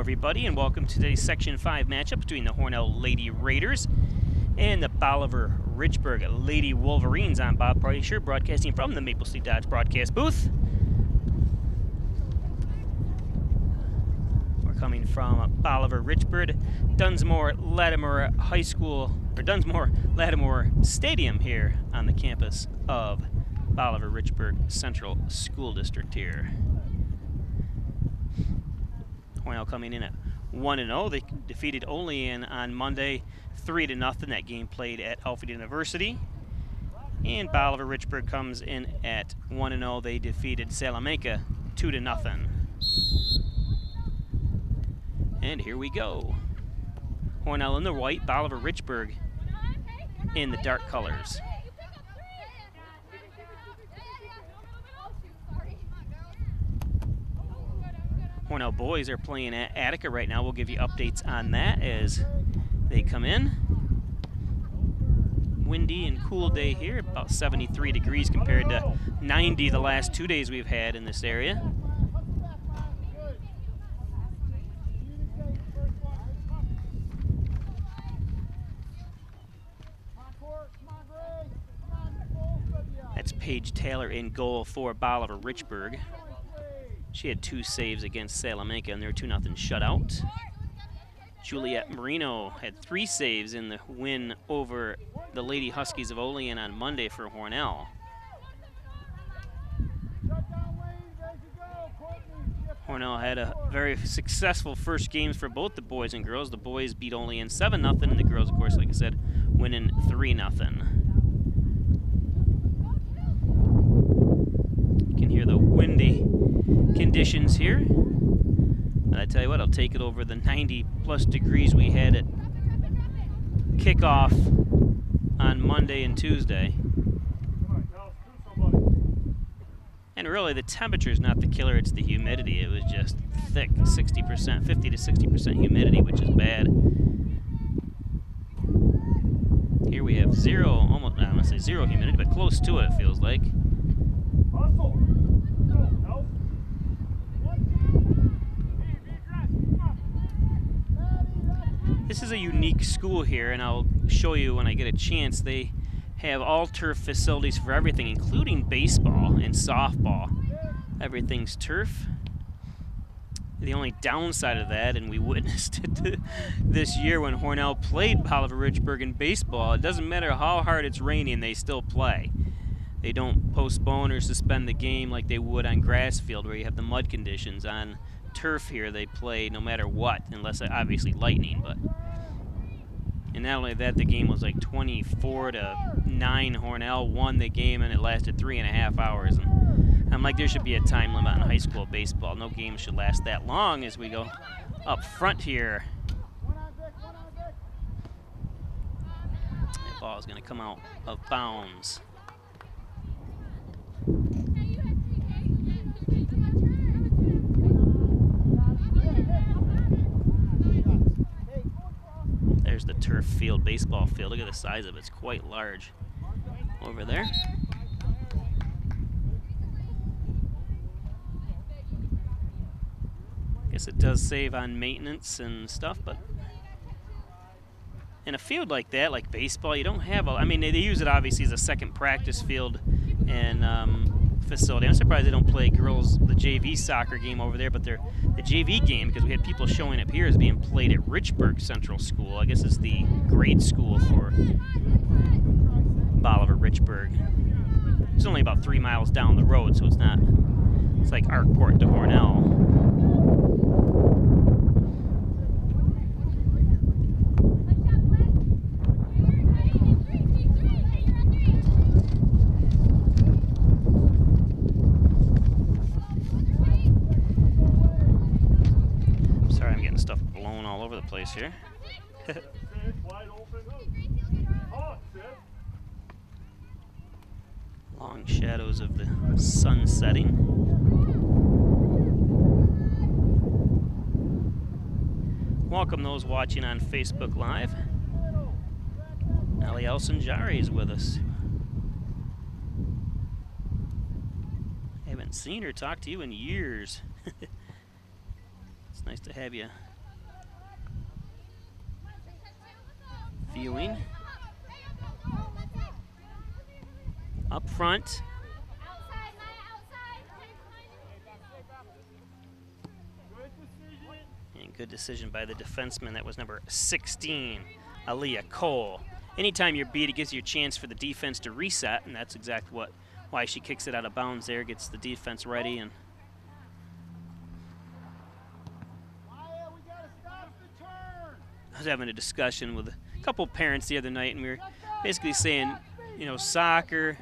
everybody, and welcome to today's Section 5 matchup between the Hornell Lady Raiders and the Bolivar-Richburg Lady Wolverines. I'm Bob Party-Shirt, broadcasting from the Maple Street Dodge broadcast booth. We're coming from Bolivar-Richburg, Dunsmore-Lattimore High School, or Dunsmore-Lattimore Stadium here on the campus of Bolivar-Richburg Central School District here. Hornell coming in at 1-0. They defeated Olean on Monday 3-0. That game played at Alfred University. And Bolivar-Richburg comes in at 1-0. They defeated Salamanca 2-0. And here we go. Hornell in the white, Bolivar-Richburg in the dark colors. Hornell boys are playing at Attica right now. We'll give you updates on that as they come in. Windy and cool day here, about 73 degrees compared to 90 the last 2 days we've had in this area. That's Paige Taylor in goal for Bolivar-Richburg. She had 2 saves against Salamanca in their 2-0 shutout. Juliet Marino had 3 saves in the win over the Lady Huskies of Olean on Monday for Hornell. Hornell had a very successful first games for both the boys and girls. The boys beat Olean 7-0, and the girls, of course, like I said, winning 3-0. You can hear the windy conditions here. But I tell you what, I'll take it over the 90-plus degrees we had at kickoff on Monday and Tuesday. And really, the temperature is not the killer, it's the humidity. It was just thick, 60%, 50 to 60% humidity, which is bad. Here we have zero, almost, I don't want to say zero humidity, but close to it, it feels like. This is a unique school here, and I'll show you when I get a chance. They have all turf facilities for everything, including baseball and softball. Everything's turf. The only downside of that, and we witnessed it this year when Hornell played Bolivar-Richburg in baseball, it doesn't matter how hard it's raining, they still play. They don't postpone or suspend the game like they would on grass field where you have the mud conditions. On turf here, they play no matter what, unless obviously lightning. But and not only that, the game was like 24-9. Hornell won the game, and it lasted 3.5 hours. And I'm like, there should be a time limit on high school baseball. No game should last that long. As we go up front here, that ball is going to come out of bounds. There's the turf field, baseball field. Look at the size of it. It's quite large over there. Guess it does save on maintenance and stuff, but in a field like that, like baseball, you don't have I mean, they use it obviously as a second practice field and facility. I'm surprised they don't play girls the JV soccer game over there, but the JV game, because we had people showing up here, is being played at Richburg Central School. I guess it's the grade school for Bolivar-Richburg. It's only about 3 miles down the road, so it's not, it's like Arkport to Hornell. Stuff blown all over the place here. Long shadows of the sun setting. Welcome those watching on Facebook Live. Ali El-Sanjari is with us. Haven't seen or talked to you in years. It's nice to have you viewing. Up front. And good decision by the defenseman. That was number 16, Aaliyah Cole. Anytime you're beat, it gives you a chance for the defense to reset, and that's exactly why she kicks it out of bounds there, gets the defense ready. And I was having a discussion with a couple parents the other night, and we were basically saying, you know, soccer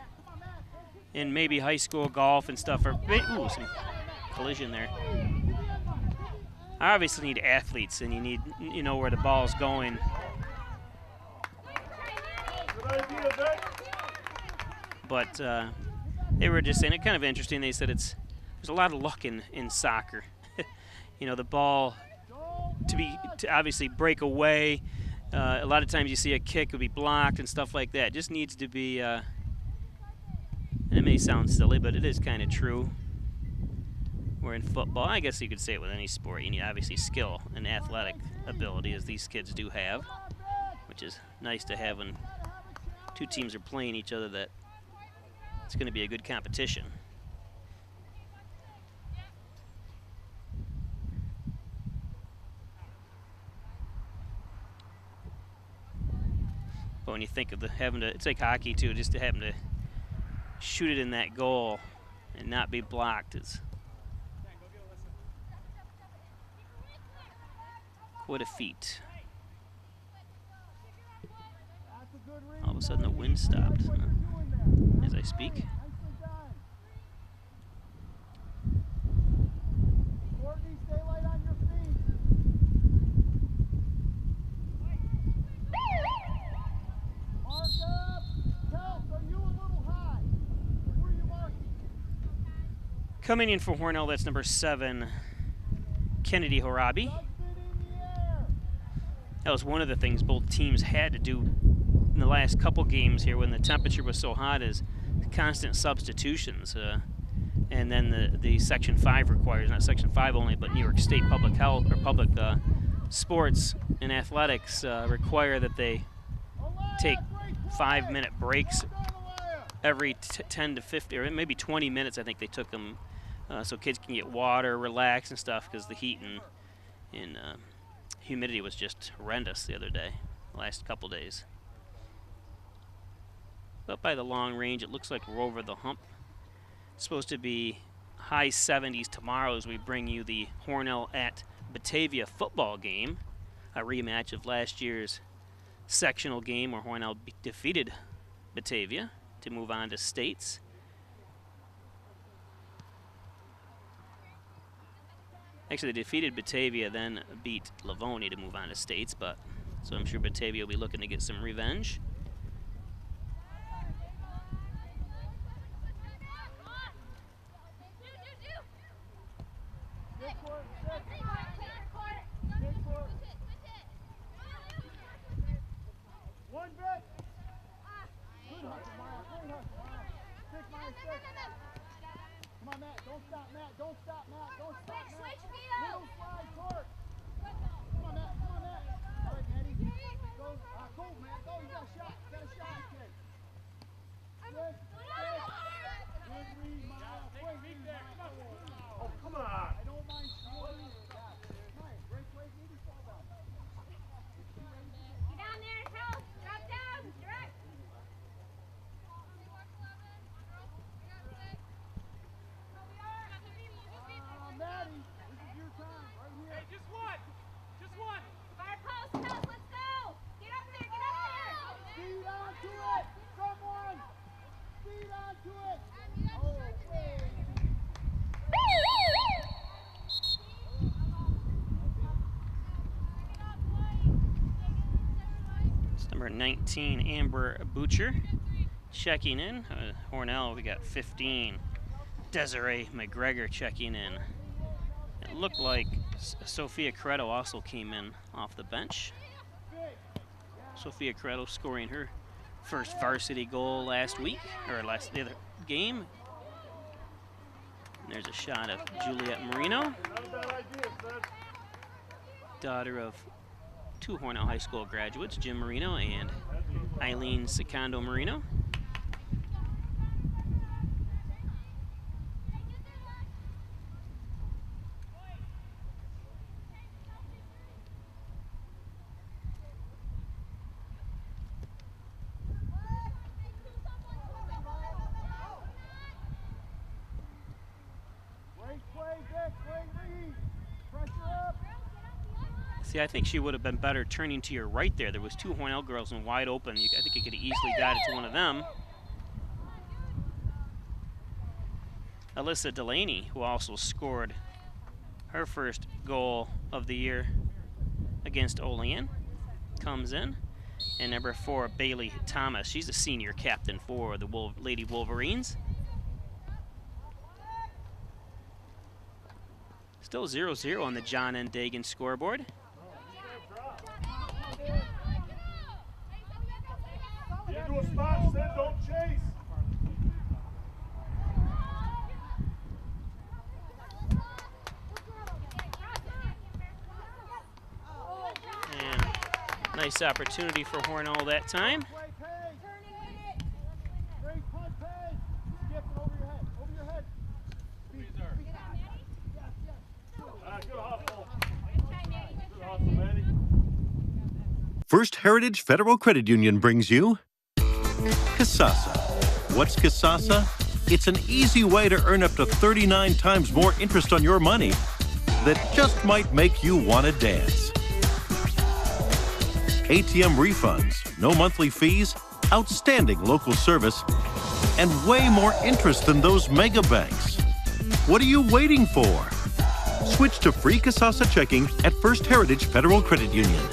and maybe high school golf and stuff are, ooh, some collision there. I obviously need athletes, and you need, you know, where the ball's going. But they were just saying it kind of interesting. They said there's a lot of luck in soccer. You know, the ball to obviously break away. A lot of times you see a kick would be blocked and stuff like that. It just needs to be. And it may sound silly, but it is kind of true. Where in football, I guess you could say it with any sport, you need obviously skill and athletic ability, as these kids do have, which is nice to have when two teams are playing each other, that it's going to be a good competition. But when you think of it's like hockey too, just to having to shoot it in that goal and not be blocked is quite a feat. All of a sudden the wind stopped as I speak. Coming in for Hornell, that's number 7, Kennedy Horabi. That was one of the things both teams had to do in the last couple games here when the temperature was so hot, is constant substitutions. And then the Section 5 requires, not Section 5 only, but New York State Public Health or Public Sports and Athletics require that they take 5-minute breaks every 10 to 50, or maybe 20 minutes. I think they took them so kids can get water, relax and stuff, because the heat and humidity was just horrendous the other day, last couple days. But by the long range, it looks like we're over the hump. It's supposed to be high 70s tomorrow as we bring you the Hornell at Batavia football game, a rematch of last year's sectional game where Hornell defeated Batavia to move on to states. Actually, they defeated Batavia, then beat Livonia to move on to states, but so I'm sure Batavia will be looking to get some revenge. Number 19, Amber Butcher, checking in. Hornell, we got 15. Desiree McGregor checking in. It looked like Sophia Credo also came in off the bench. Sophia Credo scoring her first varsity goal last week, or the other game. And there's a shot of Juliet Marino, daughter of two Hornell High School graduates, Jim Marino and Eileen Secondo Marino. See, I think she would have been better turning to your right there. There was two Hornell girls and wide open. I think you could have easily got it to one of them. Alyssa Delaney, who also scored her first goal of the year against Olean, comes in. And number 4, Bailey Thomas. She's a senior captain for the Lady Wolverines. Still 0-0 on the John N. Dagan scoreboard. Get into a spot, Sid, don't chase. And nice opportunity for Hornell that time. First Heritage Federal Credit Union brings you Kasasa. What's Kasasa? It's an easy way to earn up to 39 times more interest on your money that just might make you want to dance. ATM refunds, no monthly fees, outstanding local service, and way more interest than those mega banks. What are you waiting for? Switch to free Kasasa checking at First Heritage Federal Credit Union.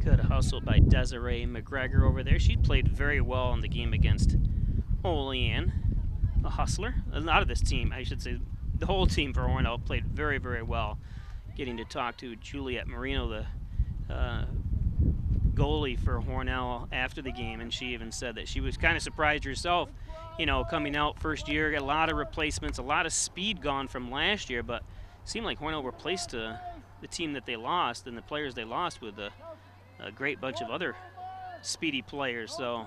Good hustle by Desiree McGregor over there. She played very well in the game against Olean, a hustler. A lot of this team, I should say, the whole team for Hornell played very, very well. Getting to talk to Juliet Marino, the goalie for Hornell, after the game, and she even said that she was kind of surprised herself, you know, coming out first year, got a lot of replacements, a lot of speed gone from last year, but it seemed like Hornell replaced the team that they lost and the players they lost with a great bunch of other speedy players. So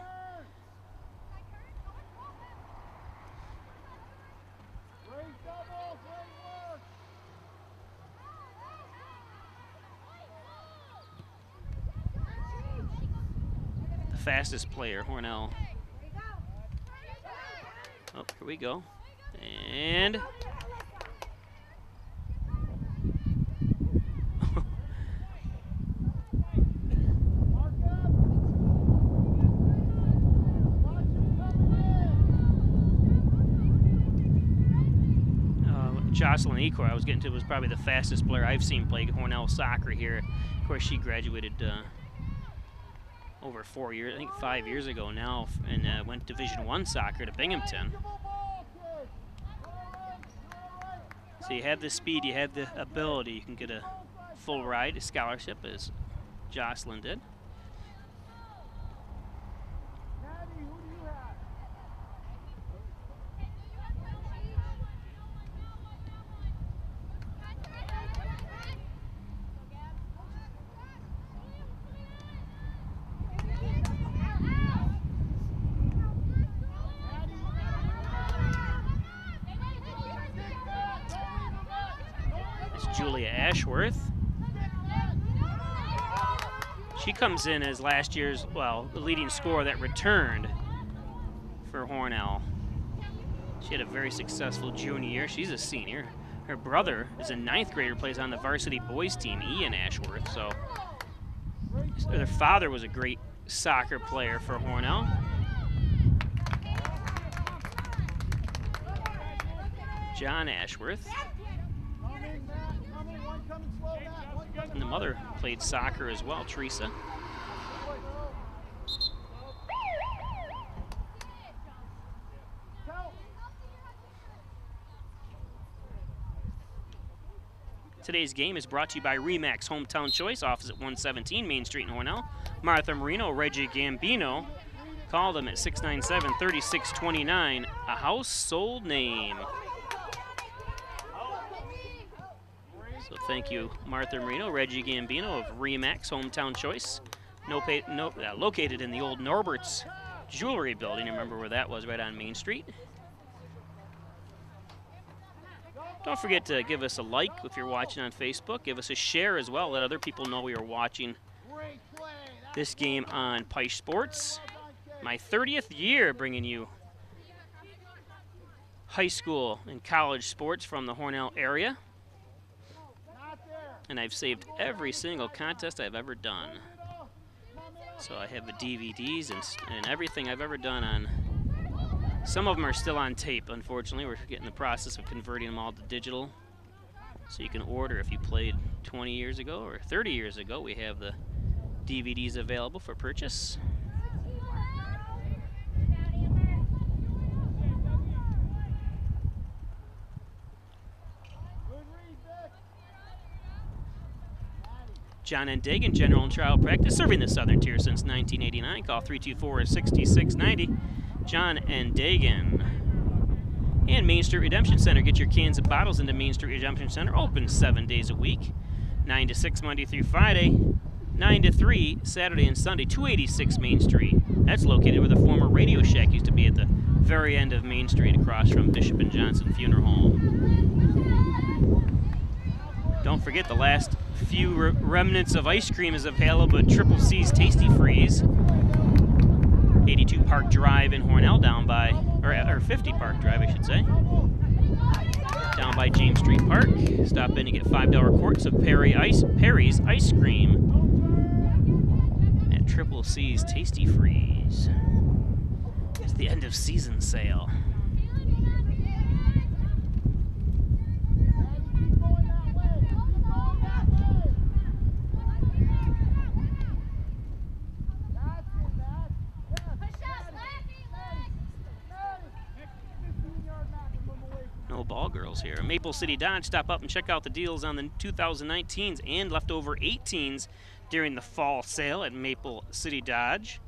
the fastest player, Hornell. Oh, here we go. And Jocelyn Ecor, I was getting to, was probably the fastest player I've seen play Hornell soccer here. Of course, she graduated over 4 years, I think 5 years ago now, and went Division I soccer to Binghamton. So you have the speed, you have the ability, you can get a full ride, a scholarship, as Jocelyn did. Julia Ashworth. She comes in as last year's, well, the leading scorer that returned for Hornell. She had a very successful junior year. She's a senior. Her brother is a 9th grader, plays on the varsity boys team, Ian Ashworth. So their father was a great soccer player for Hornell. John Ashworth. And the mother played soccer as well, Teresa. Today's game is brought to you by Remax Hometown Choice, office at 117 Main Street in Hornell. Martha Marino, Reggie Gambino. Call them at 697-3629, a household name. So thank you, Martha Marino, Reggie Gambino of Remax Hometown Choice. Located in the old Norbert's Jewelry Building. Remember where that was, right on Main Street. Don't forget to give us a like if you're watching on Facebook. Give us a share as well. Let other people know we are watching this game on Peisch Sports. My 30th year bringing you high school and college sports from the Hornell area. And I've saved every single contest I've ever done. So I have the DVDs and everything I've ever done on. Some of them are still on tape, unfortunately. We're getting the process of converting them all to digital. So you can order if you played 20 years ago or 30 years ago. We have the DVDs available for purchase. John and Dagan, general and trial practice, serving the Southern Tier since 1989. Call 324-6690. John and Dagan. And Main Street Redemption Center. Get your cans and bottles into Main Street Redemption Center. Open 7 days a week. 9 to 6 Monday through Friday. 9 to 3 Saturday and Sunday. 286 Main Street. That's located where the former Radio Shack used to be, at the very end of Main Street across from Bishop and Johnson Funeral Home. Don't forget the last few remnants of ice cream is available at Triple C's Tasty Freeze. 82 Park Drive in Hornell, down by, or 50 Park Drive, I should say. Down by James Street Park. Stop in and get $5 quarts of Perry's ice cream at Triple C's Tasty Freeze. It's the end of season sale. No ball girls here. Maple City Dodge, stop up and check out the deals on the 2019s and leftover 18s during the fall sale at Maple City Dodge.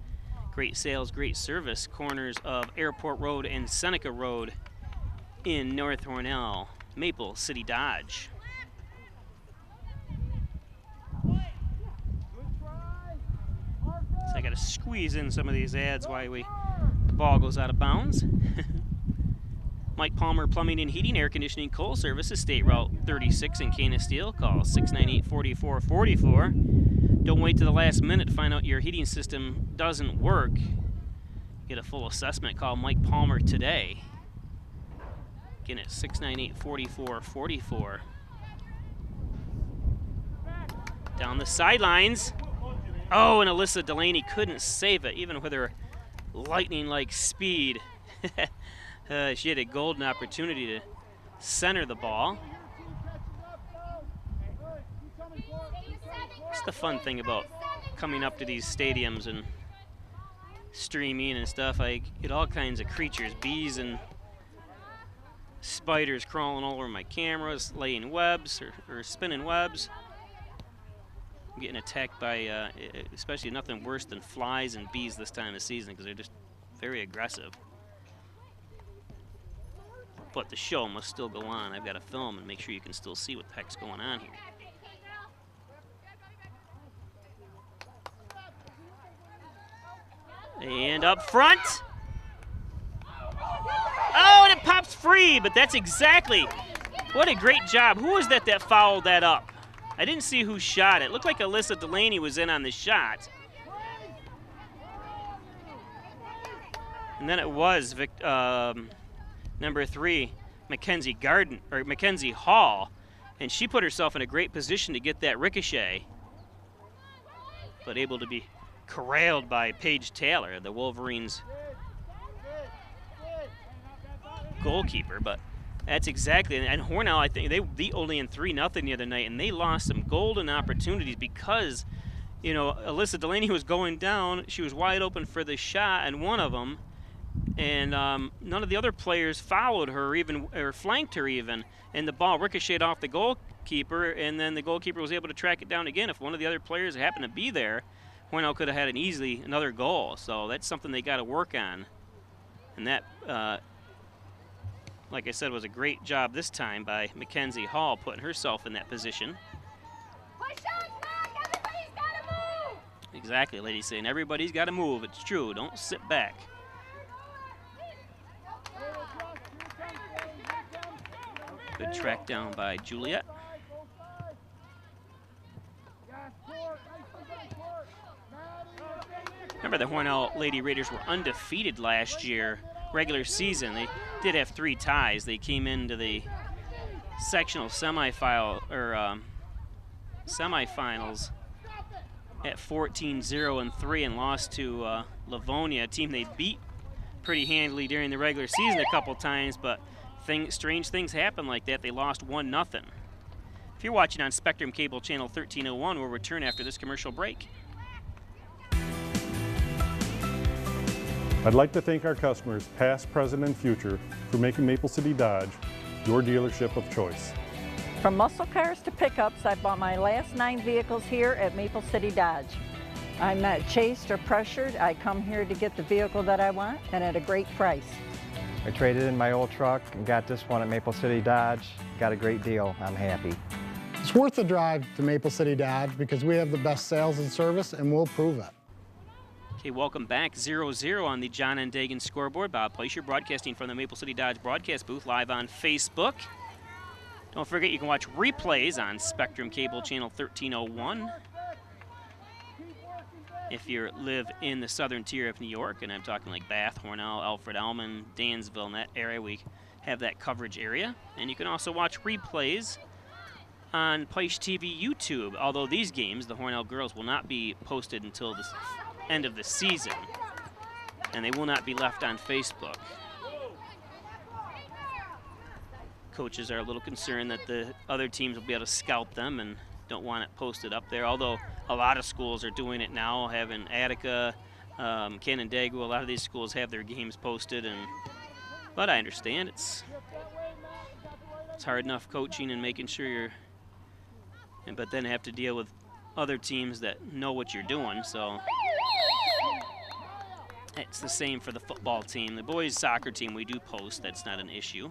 Great sales, great service. Corners of Airport Road and Seneca Road in North Hornell. Maple City Dodge. So I got to squeeze in some of these ads while the ball goes out of bounds. Mike Palmer Plumbing and Heating, Air Conditioning, Coal Services, State Route 36 in Canisteel. Call 698-4444. Don't wait to the last minute to find out your heating system doesn't work. Get a full assessment. Call Mike Palmer today. Again at 698-4444. Down the sidelines. Oh, and Alyssa Delaney couldn't save it, even with her lightning-like speed. She had a golden opportunity to center the ball. It's the fun thing about coming up to these stadiums and streaming and stuff. I get all kinds of creatures, bees and spiders crawling all over my cameras, laying webs or spinning webs. I'm getting attacked by, especially nothing worse than flies and bees this time of season, because they're just very aggressive. But the show must still go on. I've got to film and make sure you can still see what the heck's going on here. And up front. Oh, and it pops free, but that's exactly, what a great job. Who was that fouled that up? I didn't see who shot it. It looked like Alyssa Delaney was in on the shot. And then it was number 3, Mackenzie Hall, and she put herself in a great position to get that ricochet, but able to be corralled by Paige Taylor, the Wolverines goalkeeper. But That's exactly, and Hornell, I think they beat Olean 3-0 the other night, and they lost some golden opportunities because, you know, Alyssa Delaney was going down. She was wide open for the shot, and one of them, and none of the other players followed her or flanked her even, and the ball ricocheted off the goalkeeper, and then the goalkeeper was able to track it down again. If one of the other players happened to be there, Hornell could have had another goal. So that's something they got to work on, and that, like I said, was a great job this time by Mackenzie Hall, putting herself in that position. Push on, Mark! Everybody's gotta move! Exactly, ladies saying everybody's got to move. It's true. Don't sit back. Good track down by Juliet. Remember, the Hornell Lady Raiders were undefeated last year, regular season. They did have 3 ties. They came into the sectional semifinals at 14-0-3 and lost to Livonia, a team they beat pretty handily during the regular season a couple times, but strange things happen like that. They lost 1-0. If you're watching on Spectrum Cable Channel 1301, we'll return after this commercial break. I'd like to thank our customers, past, present, and future, for making Maple City Dodge your dealership of choice. From muscle cars to pickups, I bought my last 9 vehicles here at Maple City Dodge. I'm not chased or pressured. I come here to get the vehicle that I want and at a great price. I traded in my old truck and got this one at Maple City Dodge. Got a great deal. I'm happy. It's worth the drive to Maple City Dodge because we have the best sales and service, and we'll prove it. Okay, welcome back. 0-0 on the John and Dagan scoreboard. Bob Placer broadcasting from the Maple City Dodge broadcast booth live on Facebook. Don't forget you can watch replays on Spectrum Cable Channel 1301. If you live in the southern tier of New York, and I'm talking like Bath, Hornell, Alfred, Elman, Dansville, and that area, we have that coverage area. And you can also watch replays on Peisch TV YouTube, although these games, the Hornell girls, will not be posted until the end of the season, and they will not be left on Facebook. Coaches are a little concerned that the other teams will be able to scout them and don't want it posted up there, although a lot of schools are doing it now, having Attica, Canandaigua, a lot of these schools have their games posted, but I understand it's hard enough coaching and making sure but then have to deal with other teams that know what you're doing, so it's the same for the football team. The boys soccer team we do post, that's not an issue.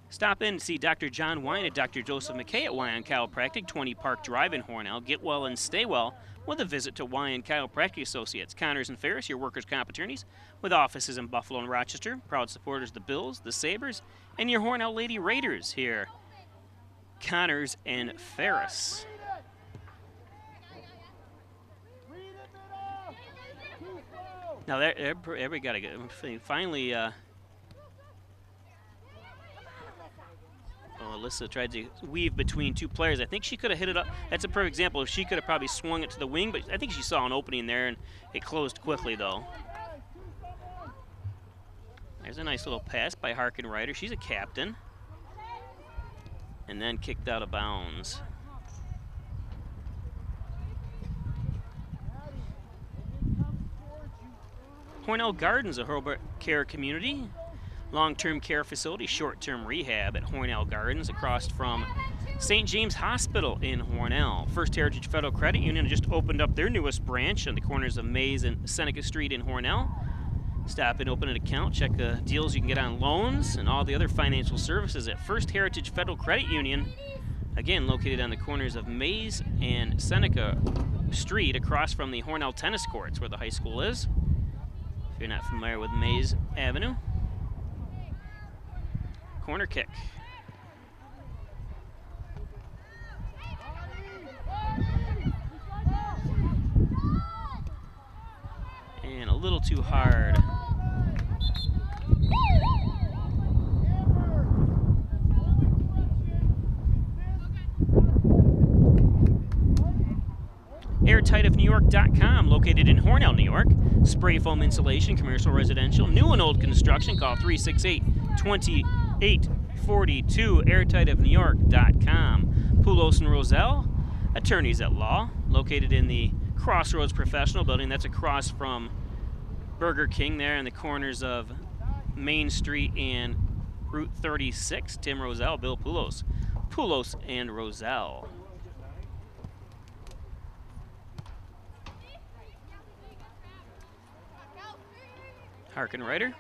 Stop in and see Dr. John Wine and Dr. Joseph McKay at Wine Chiropractic, 20 Park Drive in Hornell. Get well and stay well with a visit to Wine Chiropractic Associates. Connors and Ferris, your workers' comp attorneys, with offices in Buffalo and Rochester. Proud supporters of the Bills, the Sabres, and your Hornell Lady Raiders here. Connors and Ferris. Now, there we got to get finally. Alyssa tried to weave between 2 players. I think she could have hit it up. That's a perfect example. If she could have probably swung it to the wing, but I think she saw an opening there, and it closed quickly, though. There's a nice little pass by Harkin Ryder. She's a captain. And then kicked out of bounds. Hornell Gardens, a Hurlburt Care community. Long-term care facility, short-term rehab at Hornell Gardens across from St. James Hospital in Hornell. First Heritage Federal Credit Union just opened up their newest branch on the corners of Mays and Seneca Street in Hornell. Stop and open an account, check the deals you can get on loans and all the other financial services at First Heritage Federal Credit Union. Again, located on the corners of Mays and Seneca Street across from the Hornell tennis courts where the high school is. If you're not familiar with Mays Avenue. Corner kick. And a little too hard. airtightofnewyork.com, located in Hornell, New York. Spray foam insulation, commercial, residential, new and old construction. Call 368-2842, airtightofnewyork.com. Poulos and Roselle, attorneys at law, located in the Crossroads Professional Building. That's across from Burger King there in the corners of Main Street and Route 36. Tim Roselle, Bill Poulos. Poulos and Roselle. Harkenreiter.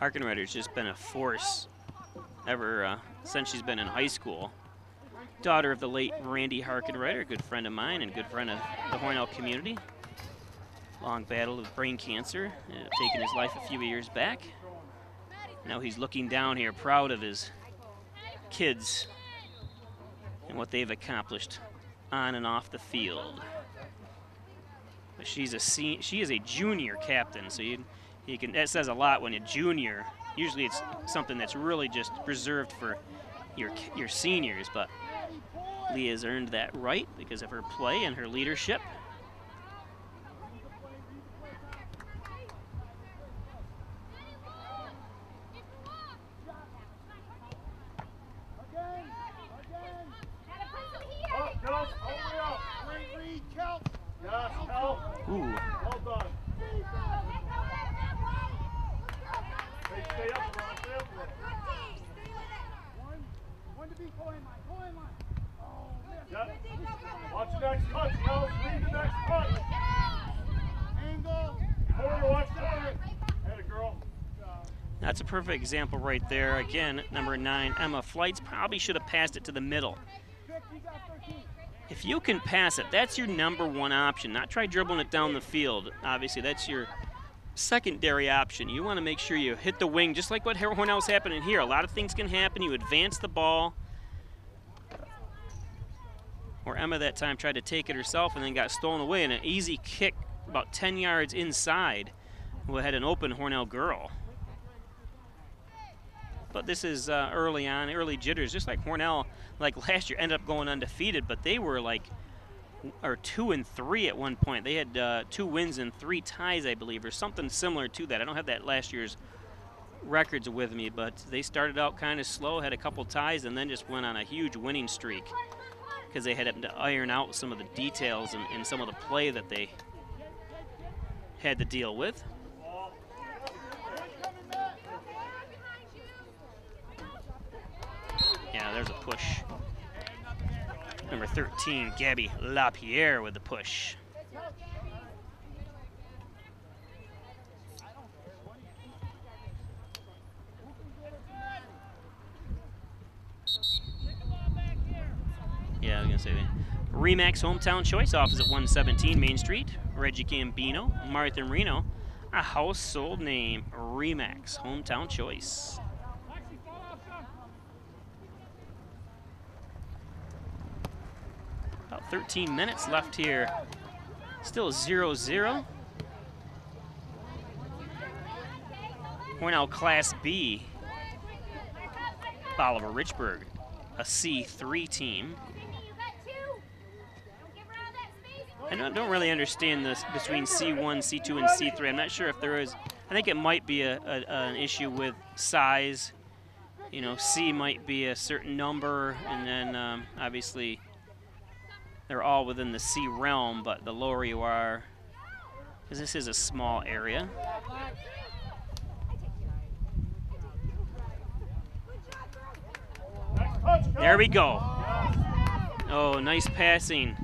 Harkenreiter's just been a force ever since she's been in high school. Daughter of the late Randy Harkenreiter, a good friend of mine and good friend of the Hornell community. Long battle with brain cancer, taking his life a few years back. Now he's looking down here, proud of his kids and what they've accomplished on and off the field. But she is a junior captain, so you can, that says a lot when you're junior. Usually it's something that's really just reserved for your seniors, but Leah's earned that right because of her play and her leadership. Ooh. Well done. Stay up, Ron. Stay up. One to be going, Mike. Going, Mike. Yep. Watch the next punch, Nels. Lead the next punch. Angle. Corey, watch that. Had a girl. That's a perfect example right there. Again, number 9, Emma Flights, probably should have passed it to the middle. If you can pass it, that's your number 1 option. Not try dribbling it down the field. Obviously, that's your secondary option. You want to make sure you hit the wing, just like what Hornell's happening here. A lot of things can happen. You advance the ball. Or Emma that time tried to take it herself and then got stolen away, and an easy kick about 10 yards inside who had an open Hornell girl. But this is early on, early jitters, just like Hornell, like last year, ended up going undefeated, but they were like, or 2-3 at one point. They had 2 wins and 3 ties, I believe, or something similar to that. I don't have that last year's records with me, but they started out kind of slow, had a couple ties, and then just went on a huge winning streak because they had to iron out some of the details and some of the play that they had to deal with. Yeah, there's a push. Number 13, Gabby LaPierre with the push. Yeah, I was going to say that. Remax Hometown Choice, opposite 117 Main Street. Reggie Gambino, Martha Reno. A household name, Remax Hometown Choice. About 13 minutes left here. Still 0-0. Hornell Class B. Bolivar-Richburg, a C3 team. I don't really understand this between C1, C2, and C3. I'm not sure if there is. I think it might be an issue with size. You know, C might be a certain number, and then obviously they're all within the C realm, but the lower you are, because this is a small area. There we go. Oh, nice passing.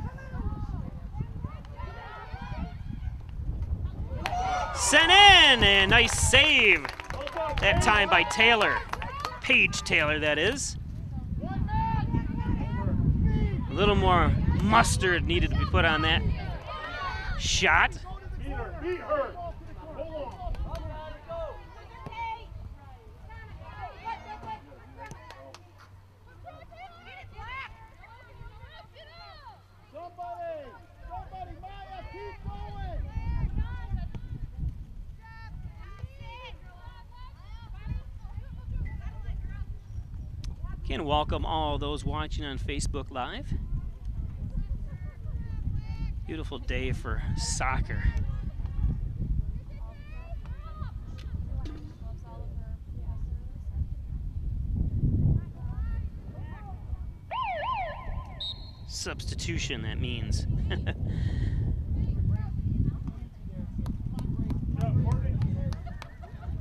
Sent in, and nice save. That time by Taylor. Paige Taylor, that is. A little more mustard needed to be put on that shot. Beat her. Again, welcome all those watching on Facebook Live. Beautiful day for soccer. Substitution, that means.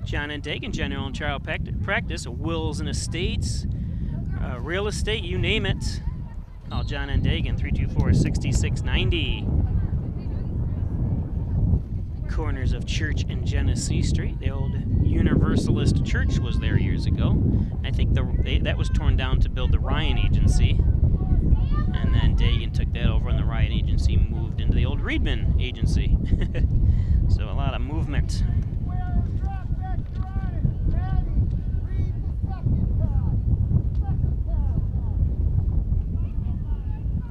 John and Dagan, general and child practice, wills and estates, real estate, you name it. Call John and Dagan, 324-6690. Corners of Church and Genesee Street. The old Universalist Church was there years ago. I think that was torn down to build the Ryan Agency. And then Dagan took that over and the Ryan Agency moved into the old Reedman Agency. So a lot of movement.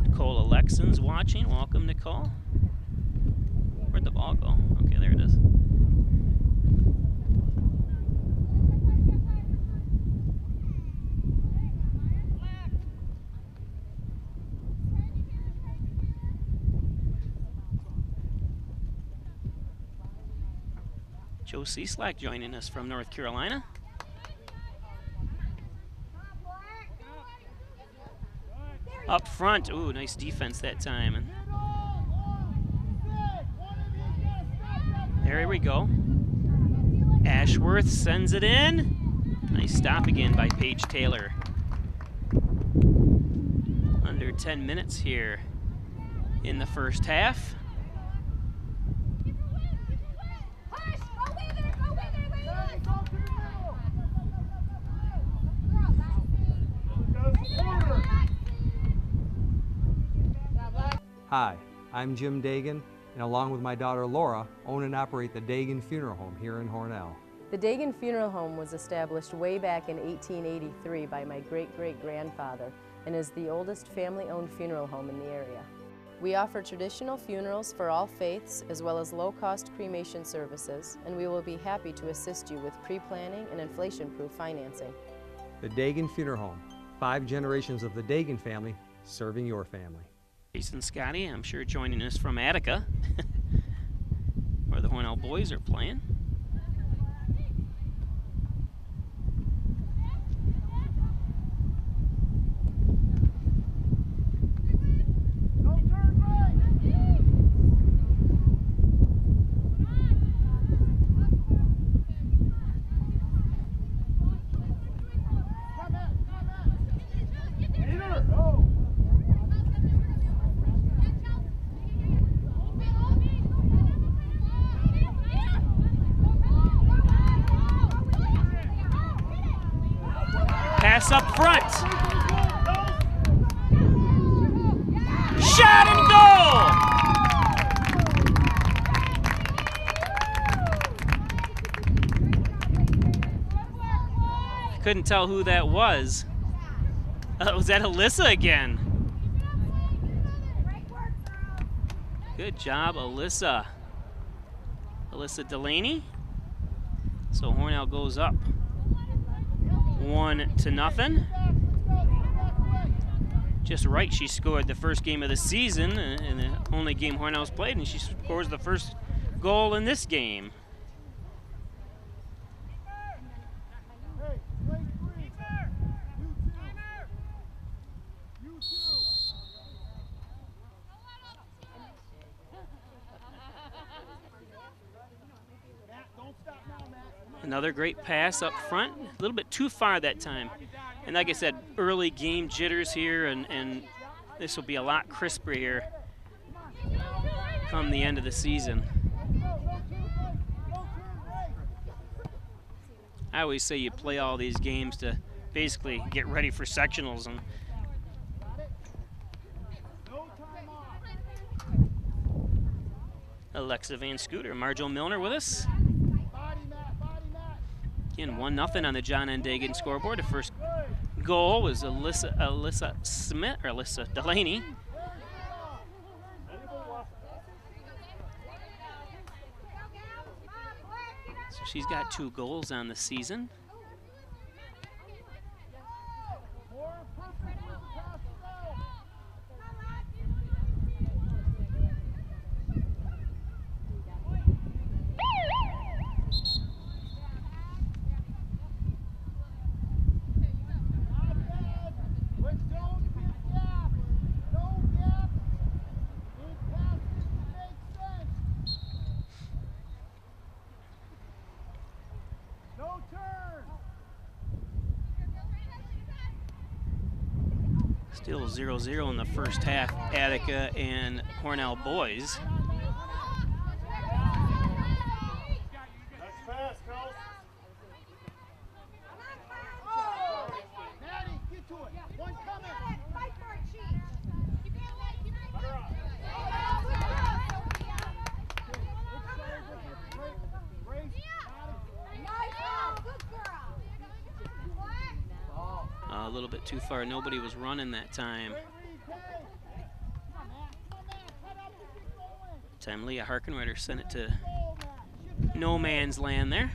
Nicole Alexon's watching. Welcome, Nicole. Where'd the ball go? Okay, there it is. Joe Cieslak joining us from North Carolina. Up front, ooh, nice defense that time. And there we go. Ashworth sends it in. Nice stop again by Paige Taylor. Under 10 minutes here in the first half. Hi, I'm Jim Dagan, and along with my daughter Laura, own and operate the Dagan Funeral Home here in Hornell. The Dagan Funeral Home was established way back in 1883 by my great-great-grandfather and is the oldest family-owned funeral home in the area. We offer traditional funerals for all faiths as well as low-cost cremation services, and we will be happy to assist you with pre-planning and inflation-proof financing. The Dagan Funeral Home, 5 generations of the Dagan family serving your family. Jason Scotty, I'm sure joining us from Attica, where the Hornell boys are playing. Up front. Shot and goal. Couldn't tell who that was. Was that Alyssa again? Good job, Alyssa. Alyssa Delaney. So Hornell goes up 1-0. Just right, she scored the first game of the season and the only game Hornell's played, and she scores the first goal in this game. Another great pass up front, a little bit too far that time. And like I said, early game jitters here, and this will be a lot crisper here come the end of the season. I always say you play all these games to basically get ready for sectionals. And Alexa Van Scooter, Marjo Milner with us. Again, 1-0 on the John N. Dagan scoreboard. The first goal was Alyssa Smith, or Alyssa Delaney. So she's got 2 goals on the season. Still 0-0 in the first half, Attica and Hornell boys. Next pass, Kels. Maddie, get to it. One coming. Fight for it, Chief. A little bit too far. Nobody was running that time. Time Leah Harkenrider sent it to no man's land there.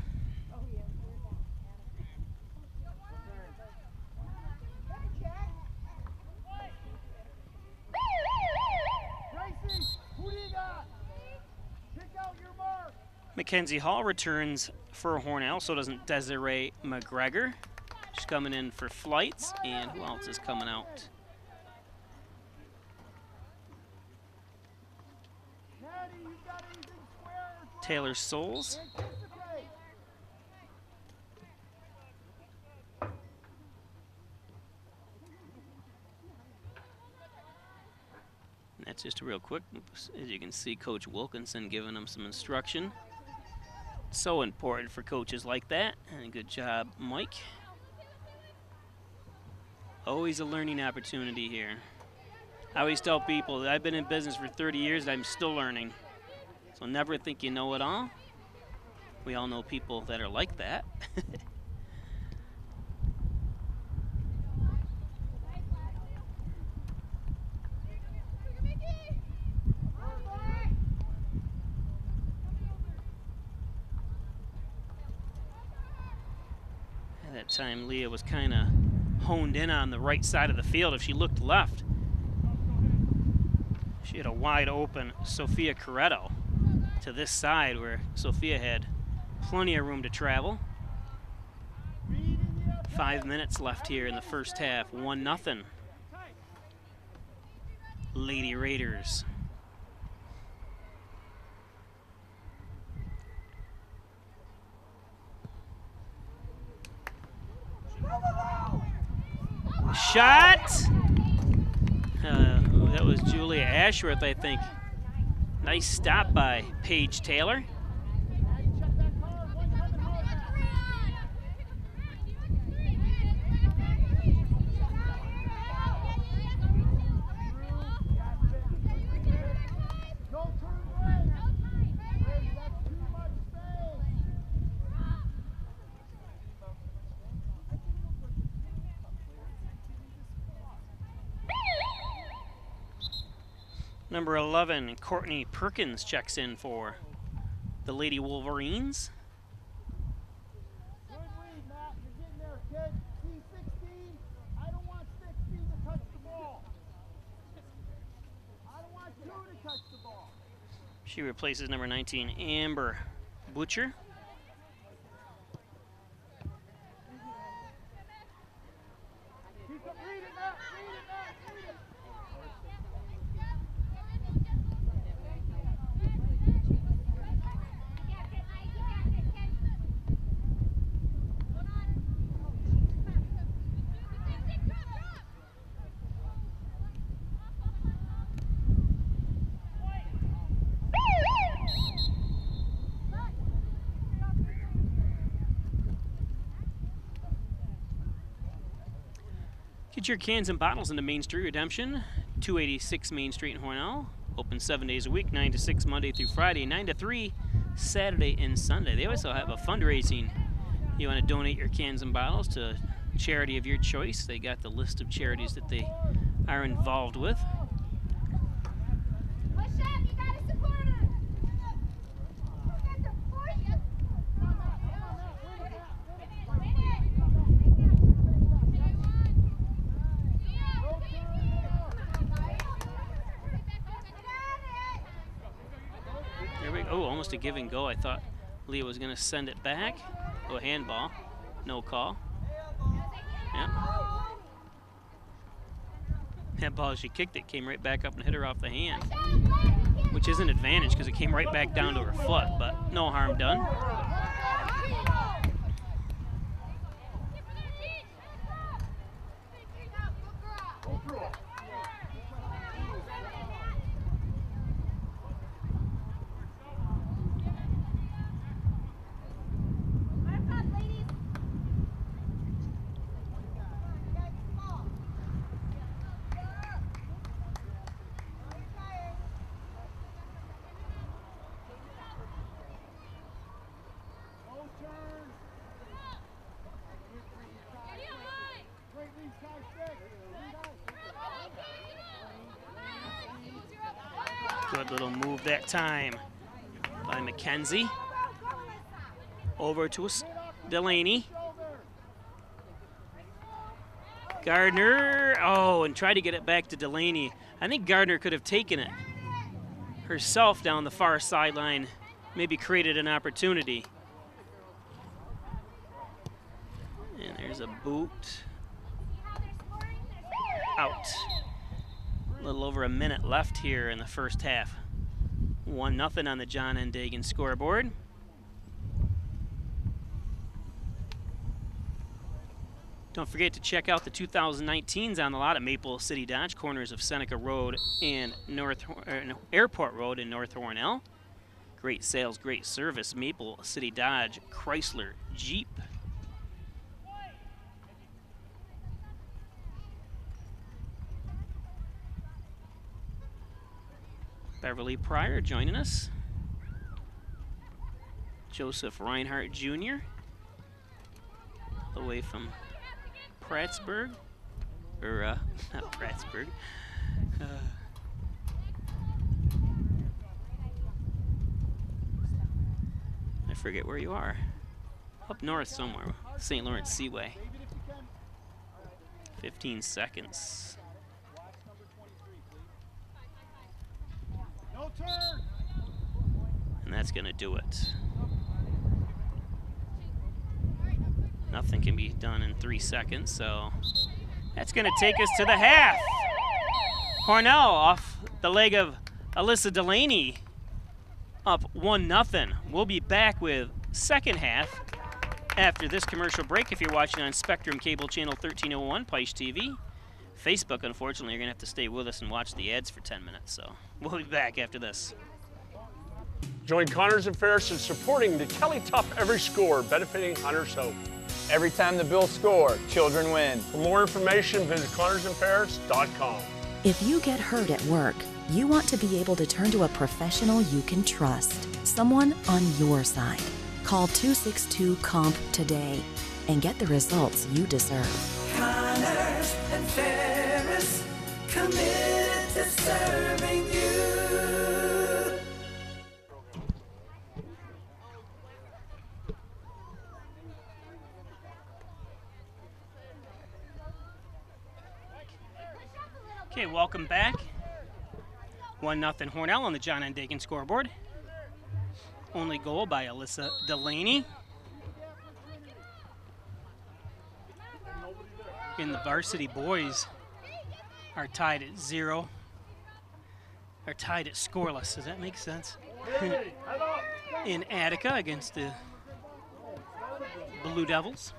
Mackenzie Hall returns for Hornell, so doesn't Desiree McGregor. She's coming in for flights, and who else is coming out? Taylor Souls. And that's just real quick. As you can see, Coach Wilkinson giving them some instruction. So important for coaches like that. And good job, Mike. Always a learning opportunity here. I always tell people that I've been in business for 30 years and I'm still learning. So never think you know it all. We all know people that are like that. At that time, Leah was kind of honed in on the right side of the field. If she looked left, she had a wide open Sophia Corretto to this side where Sophia had plenty of room to travel. 5 minutes left here in the first half, 1-0. Lady Raiders. Shot! That was Julia Ashworth, I think. Nice stop by Paige Taylor. Number 11, Courtney Perkins checks in for the Lady Wolverines. Good lead, Matt. You're getting there, kid. C16. I don't want 16 to touch the ball. I don't want 2 to touch the ball. She replaces number 19, Amber Butcher. Read it, Matt. Read it, Matt. Read it. Get your cans and bottles into Main Street Redemption, 286 Main Street in Hornell. Open 7 days a week, 9 to 6 Monday through Friday, 9 to 3 Saturday and Sunday. They also have a fundraising. You want to donate your cans and bottles to a charity of your choice. They got the list of charities that they are involved with. Push up, you gotta support her. You got to push up. There we go. Oh, almost a give and go. I thought Leah was going to send it back. Oh, a handball. No call. Yeah. That ball, as she kicked it, came right back up and hit her off the hand, which is an advantage because it came right back down to her foot, but no harm done. Good little move that time by McKenzie. Over to Delaney. Gardner, oh, and tried to get it back to Delaney. I think Gardner could have taken it herself down the far sideline, maybe created an opportunity. And there's a boot. Out. A little over a minute left here in the first half. 1-0 on the John N. Dagan scoreboard. Don't forget to check out the 2019s on the lot at Maple City Dodge, corners of Seneca Road and Airport Road in North Hornell. Great sales, great service. Maple City Dodge, Chrysler, Jeep. Beverly Pryor joining us. Joseph Reinhardt Jr. all the way from Prattsburg, or not Prattsburg. I forget where you are. Up north somewhere, St. Lawrence Seaway. 15 seconds. No turn. And that's gonna do it. Nothing can be done in 3 seconds, so that's gonna take us to the half. Hornell off the leg of Alyssa Delaney, up 1-0. We'll be back with second half after this commercial break. If you're watching on Spectrum Cable Channel 1301, Peisch TV. Facebook, unfortunately, you're gonna have to stay with us and watch the ads for 10 minutes, so we'll be back after this. Join Connors and Ferris in supporting the Kelly Tough Every Score, benefiting Hunter's Hope. Every time the Bills score, children win. For more information, visit ConnorsandFerris.com. If you get hurt at work, you want to be able to turn to a professional you can trust, someone on your side. Call 262-COMP today and get the results you deserve. Connors and Ferris, committed to serving you. Okay, welcome back. 1-0 Hornell on the John N. Dagan scoreboard. Only goal by Alyssa Delaney. And the varsity boys are tied at 0. Are tied at scoreless. Does that make sense? In Attica against the Blue Devils.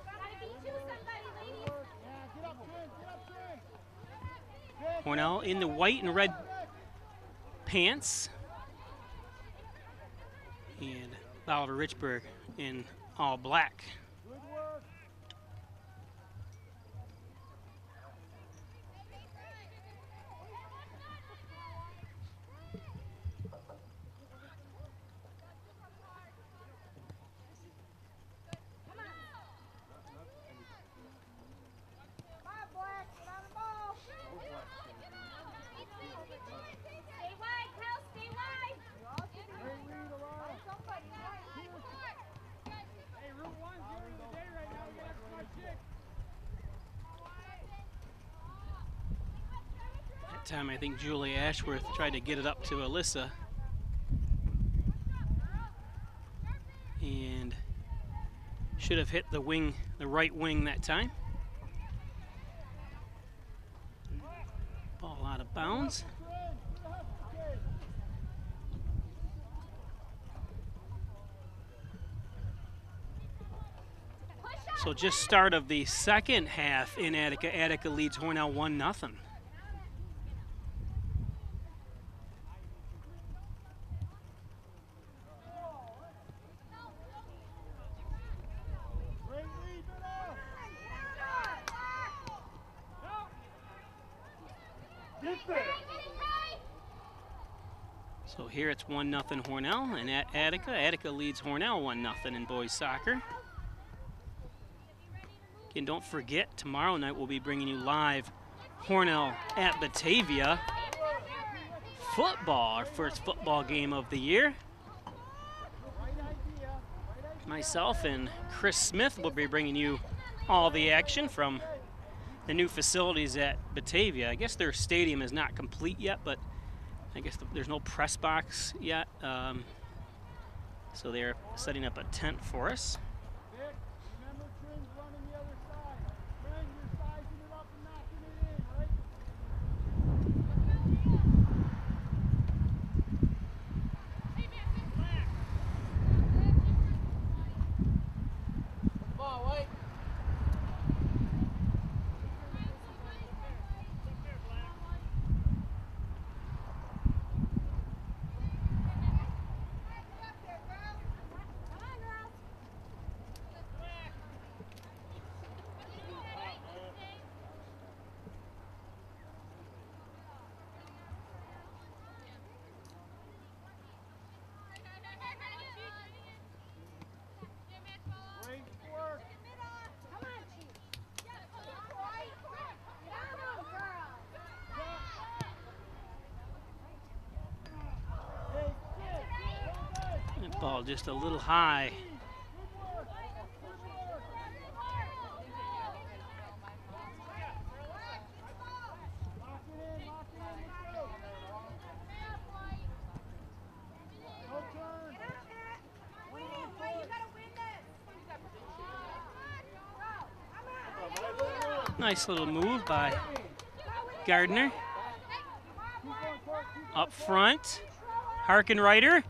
Hornell in the white and red pants. And Bolivar-Richburg in all black. Time I think Julie Ashworth tried to get it up to Alyssa, and should have hit the wing, the right wing that time. Ball out of bounds. So just start of the second half in Attica. Attica leads Hornell 1-0. So here it's 1-0 Hornell, and at Attica leads Hornell 1-0 in boys soccer. Again, don't forget, tomorrow night we'll be bringing you live Hornell at Batavia football, our first football game of the year. Myself and Chris Smith will be bringing you all the action from the new facilities at Batavia. I guess their stadium is not complete yet, but I guess there's no press box yet. So they're setting up a tent for us. Ball just a little high. Nice little move by Gardner. Up front, Harkenreiter.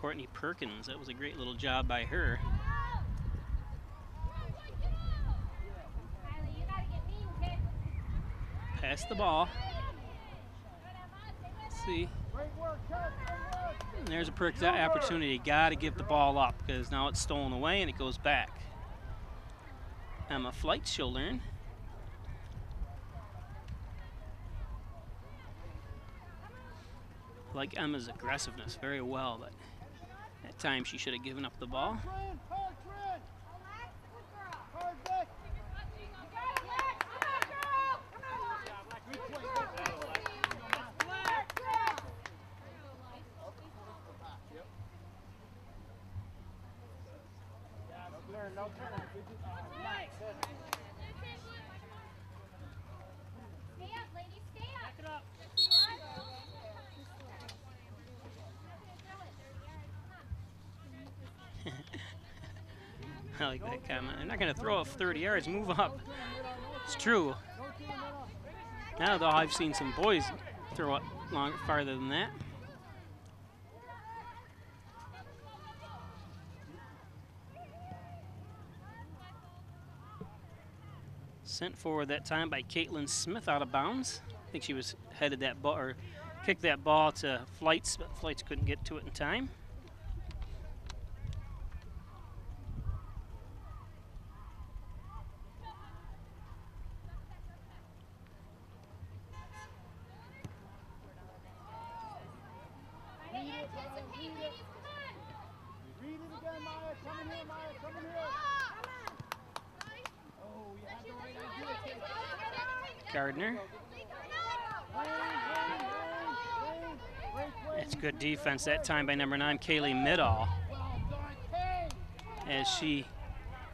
Courtney Perkins, that was a great little job by her. Pass the ball. Let's see. And there's a Perkins opportunity. Got to give the ball up because now it's stolen away and it goes back. Emma Flight, she'll learn. Like Emma's aggressiveness very well, but at times she should have given up the ball. I like that comment. They're not going to throw up 30 yards, move up. It's true. Now, though, I've seen some boys throw it farther than that. Sent forward that time by Caitlin Smith out of bounds. I think she was headed that ball or kicked that ball to Flights, but Flights couldn't get to it in time. Gardner. It's good defense that time by number 9, Kaylee Middall. As she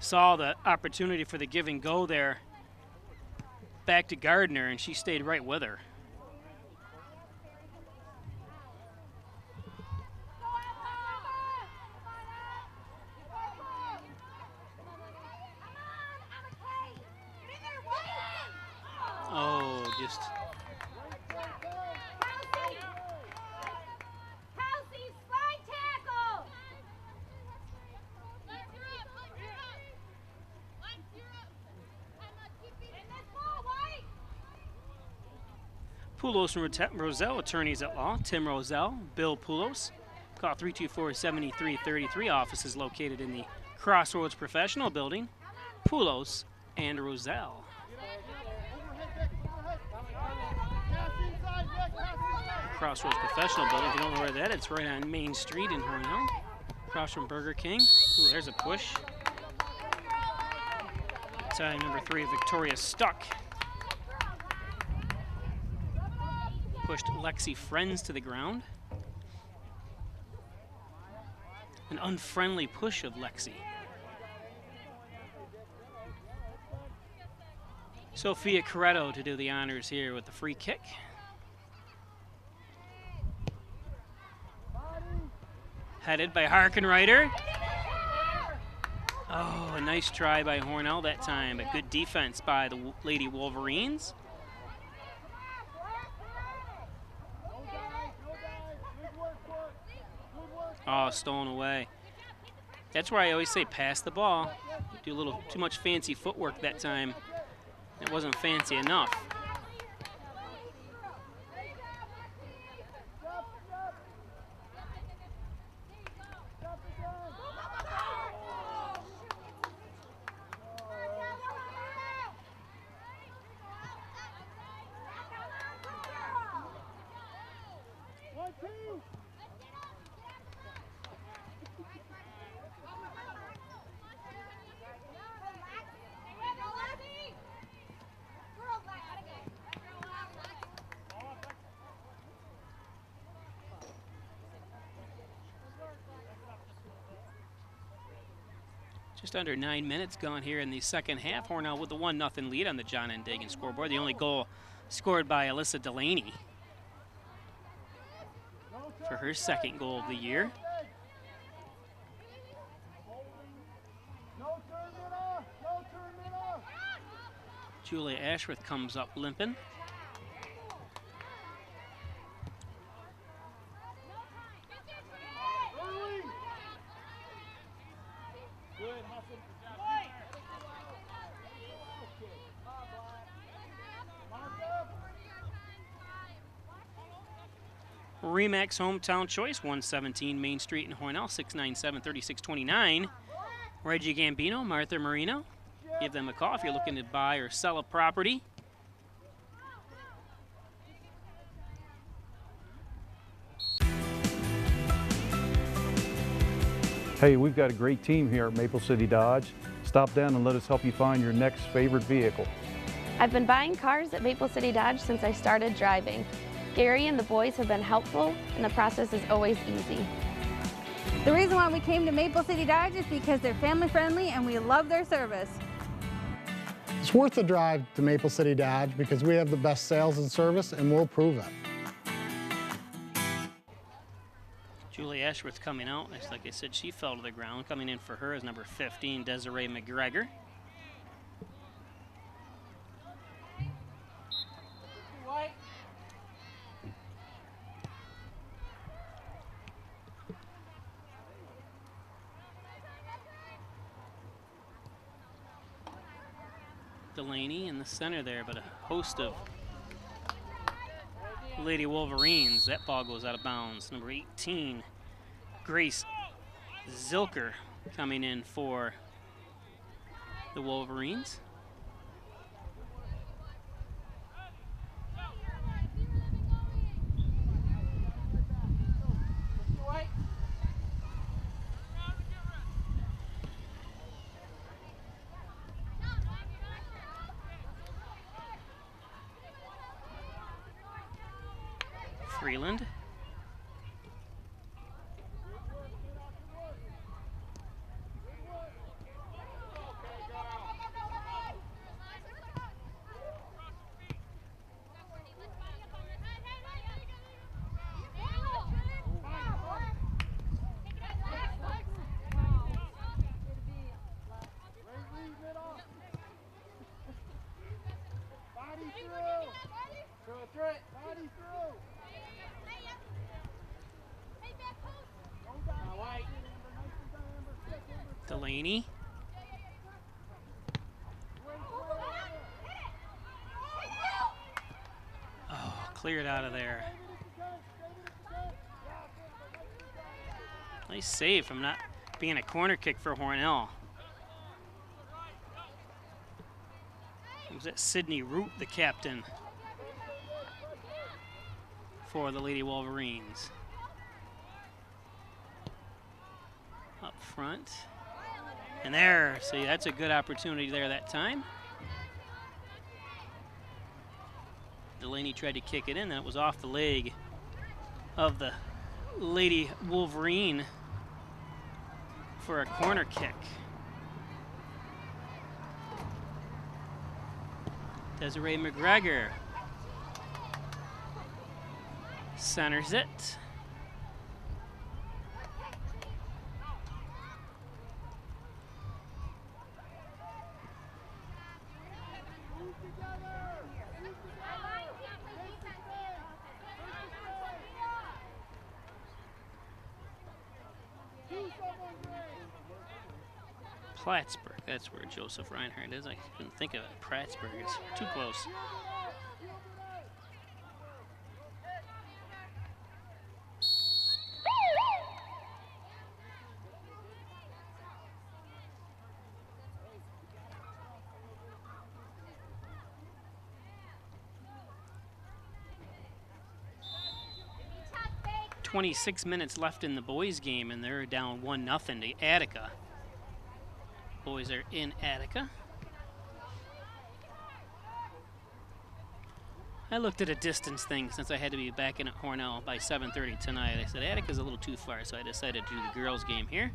saw the opportunity for the give and go there back to Gardner, and she stayed right with her. Oh, just Poulos and Roselle, attorneys at law. Tim Roselle, Bill Poulos. Call 324-7333. Office is located in the Crossroads Professional Building. Poulos and Roselle. Crossroads Professional Building. If you don't know where that is, it's right on Main Street in Hornell, across from Burger King. Ooh, there's a push. Time number 3, Victoria Stuck. Pushed Lexi Friends to the ground. An unfriendly push of Lexi. Sophia Corretto to do the honors here with the free kick. Headed by Harkenreiter. Oh, a nice try by Hornell that time, but good defense by the Lady Wolverines. Oh, stolen away. That's why I always say pass the ball. Do a little too much fancy footwork that time. It wasn't fancy enough. Just under 9 minutes gone here in the second half. Hornell with the 1-0 lead on the John N. Dagan scoreboard. The only goal scored by Alyssa Delaney for her second goal of the year. Julia Ashworth comes up limping. Remax Hometown Choice, 117 Main Street in Hornell, 697-3629. Reggie Gambino, Martha Marino. Give them a call if you're looking to buy or sell a property. Hey, we've got a great team here at Maple City Dodge. Stop down and let us help you find your next favorite vehicle. I've been buying cars at Maple City Dodge since I started driving. Gary and the boys have been helpful, and the process is always easy. The reason why we came to Maple City Dodge is because they're family friendly and we love their service. It's worth the drive to Maple City Dodge because we have the best sales and service, and we'll prove it. Julie Ashworth coming out. Like I said, she fell to the ground. Coming in for her is number 15, Desiree McGregor. Delaney in the center there, but a host of Lady Wolverines. That ball goes out of bounds. Number 18, Grace Zilker coming in for the Wolverines. Freeland. Delaney. Oh, cleared out of there. Nice save from not being a corner kick for Hornell. Was that Sydney Root, the captain for the Lady Wolverines. Up front. And there, see, that's a good opportunity there that time. Delaney tried to kick it in, and it was off the leg of the Lady Wolverine for a corner kick. Desiree McGregor centers it. Plattsburgh, that's where Joseph Reinhardt is. I couldn't think of it. Plattsburgh, it's too close. .26 minutes left in the boys' game, and they're down 1-0 to Attica. Boys are in Attica. I looked at a distance thing since I had to be back in at Hornell by 7:30 tonight. I said Attica's a little too far, so I decided to do the girls' game here.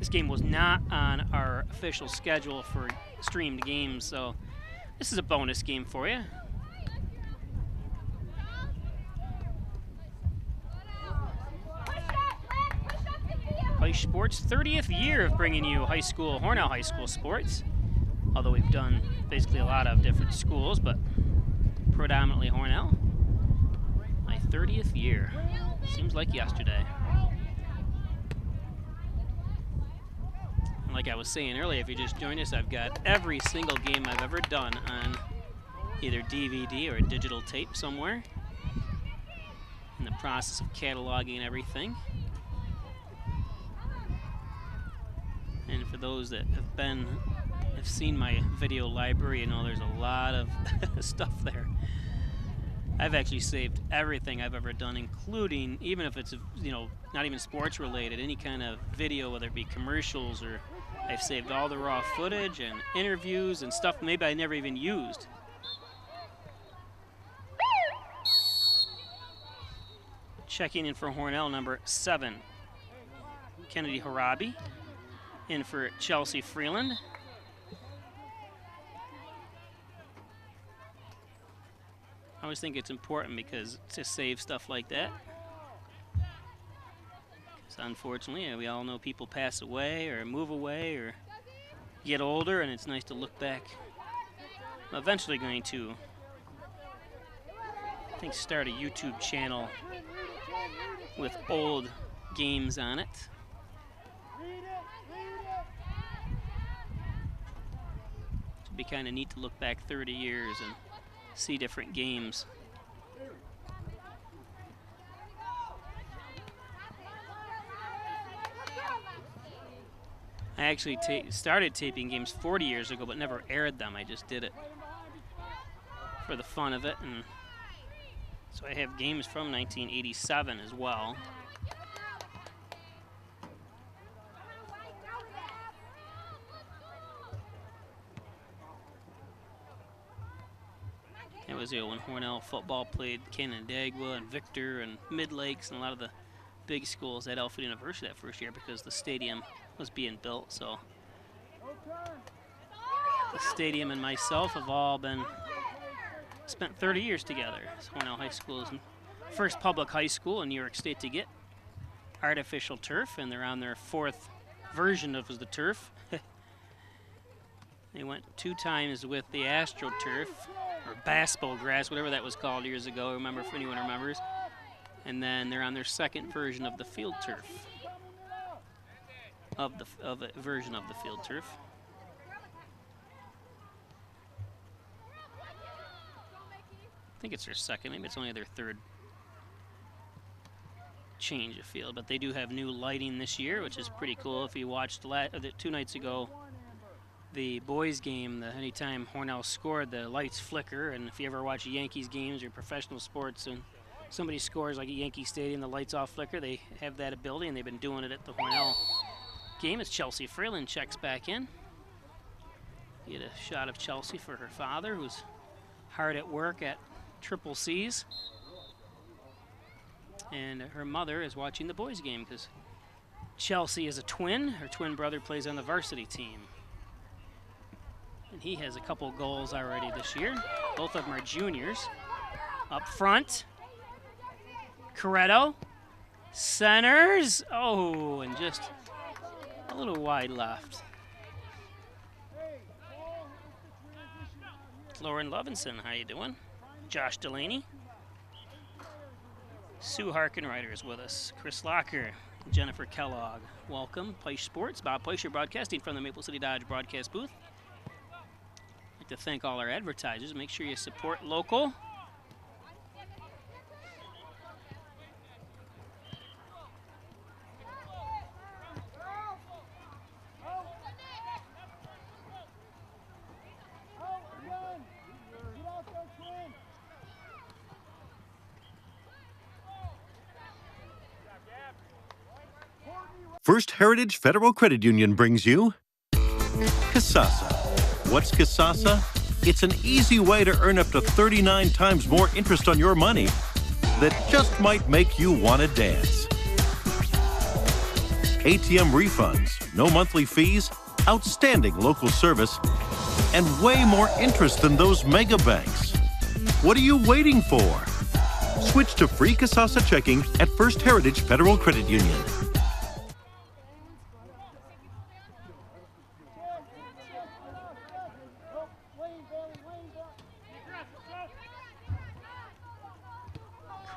This game was not on our official schedule for streamed games, so this is a bonus game for you. Ice Sports, 30th year of bringing you high school, Hornell High School sports. Although we've done basically a lot of different schools, but predominantly Hornell. My 30th year. Seems like yesterday. And like I was saying earlier, if you just joined us, I've got every single game I've ever done on either DVD or a digital tape somewhere. In the process of cataloging everything. And for those that have seen my video library, you know there's a lot of stuff there. I've actually saved everything I've ever done, including, even if it's, you know, not even sports related, any kind of video, whether it be commercials, or I've saved all the raw footage and interviews and stuff maybe I never even used. Checking in for Hornell, number 7, Kennedy Harabi. In for Chelsea Freeland. I always think it's important because to save stuff like that. Because unfortunately, we all know people pass away or move away or get older, and it's nice to look back. I'm eventually going to, I think, start a YouTube channel with old games on it. Be kind of neat to look back 30 years and see different games. I actually started taping games 40 years ago, but never aired them. I just did it for the fun of it, and so I have games from 1987 as well. It was, you know, when Hornell football played Canandaigua and Victor and Mid Lakes and a lot of the big schools at Alfred University that first year because the stadium was being built. So the stadium and myself have all spent 30 years together. So Hornell High School is the first public high school in New York State to get artificial turf, and they're on their 4th version of the turf. They went 2 times with the AstroTurf, or Baspo grass, whatever that was called years ago. Remember, if anyone remembers. And then they're on their 2nd version of the field turf, of a version of the field turf. I think it's their 2nd. Maybe it's only their 3rd change of field. But they do have new lighting this year, which is pretty cool. If you watched 2 nights ago, the boys game, anytime Hornell scored, the lights flicker, and if you ever watch Yankees games or professional sports and somebody scores like at Yankee Stadium, the lights all flicker, they have that ability, and they've been doing it at the Hornell game. As Chelsea Freeland checks back in. Get a shot of Chelsea for her father, who's hard at work at Triple C's. And her mother is watching the boys game because Chelsea is a twin. Her twin brother plays on the varsity team. And he has a couple goals already this year. Both of them are juniors. Up front, Coretto centers. Oh, and just a little wide left. Lauren Lovinson, how you doing? Josh Delaney. Sue Harkenreiter is with us. Chris Locker, Jennifer Kellogg. Welcome, Peisch Sports. Bob Peischer broadcasting from the Maple City Dodge broadcast booth. I'd like to thank all our advertisers. Make sure you support local. First Heritage Federal Credit Union brings you Kasasa. What's Kasasa? It's an easy way to earn up to 39 times more interest on your money that just might make you want to dance. ATM refunds, no monthly fees, outstanding local service, and way more interest than those mega banks. What are you waiting for? Switch to free Kasasa checking at First Heritage Federal Credit Union.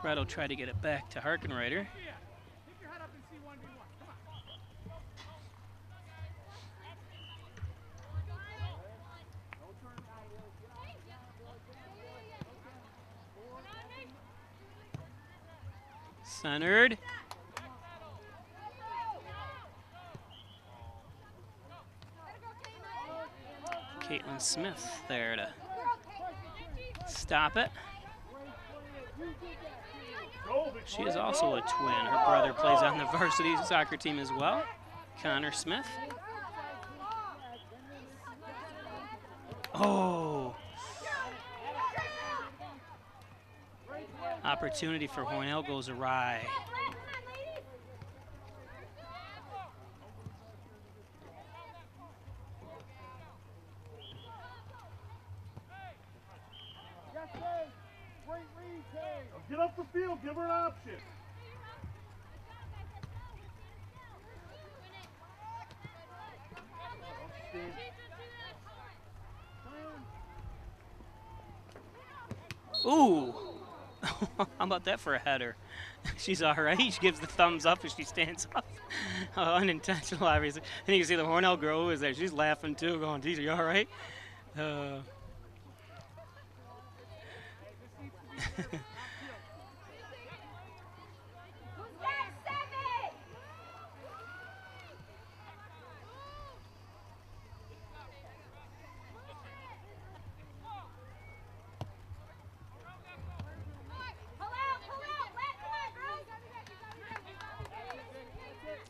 Coretto tried to get it back to Harkenreiter. Centered. Caitlin Smith there to stop it. She is also a twin. Her brother plays on the varsity soccer team as well, Connor Smith. Oh. Opportunity for Hornell goes awry. Get up the field, give her an option. Ooh. How about that for a header? She's all right. She gives the thumbs up as she stands up. Unintentional, obviously. And you can see the Hornell girl who is there. She's laughing too, going, geez, are you all right?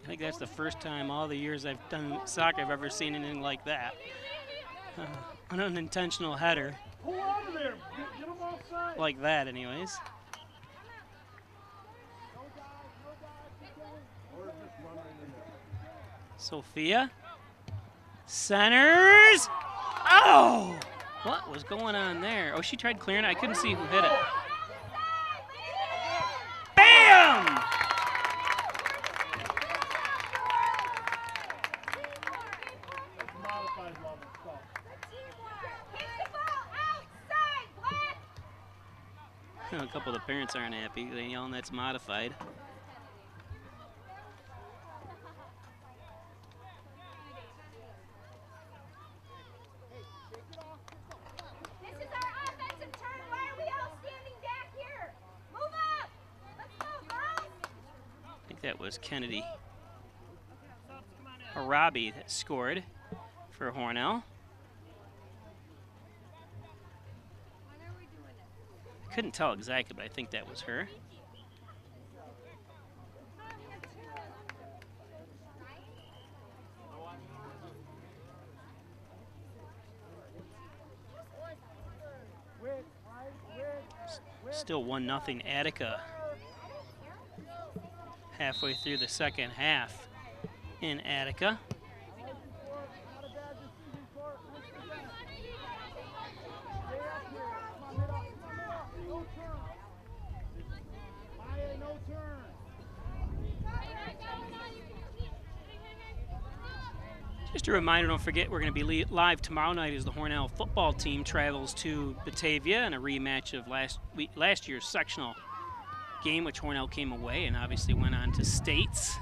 I think that's the first time all the years I've done soccer I've ever seen anything like that. An unintentional header. Pull out of there. Get them offside. Like that, anyways. Sophia. Centers. Oh! What was going on there? Oh, she tried clearing it. I couldn't see who hit it. Bam! A couple of the parents aren't happy. They're yelling that's modified. This is our offensive turn. Why are we all standing back here? Move up! Let's go, girls! I think that was Kennedy Arabi that scored for Hornell. couldn't tell exactly, but I think that was her. Still 1-0 Attica. Halfway through the second half in Attica. Just a reminder, don't forget, we're going to be live tomorrow night as the Hornell football team travels to Batavia in a rematch of last year's sectional game, which Hornell came away and obviously went on to states.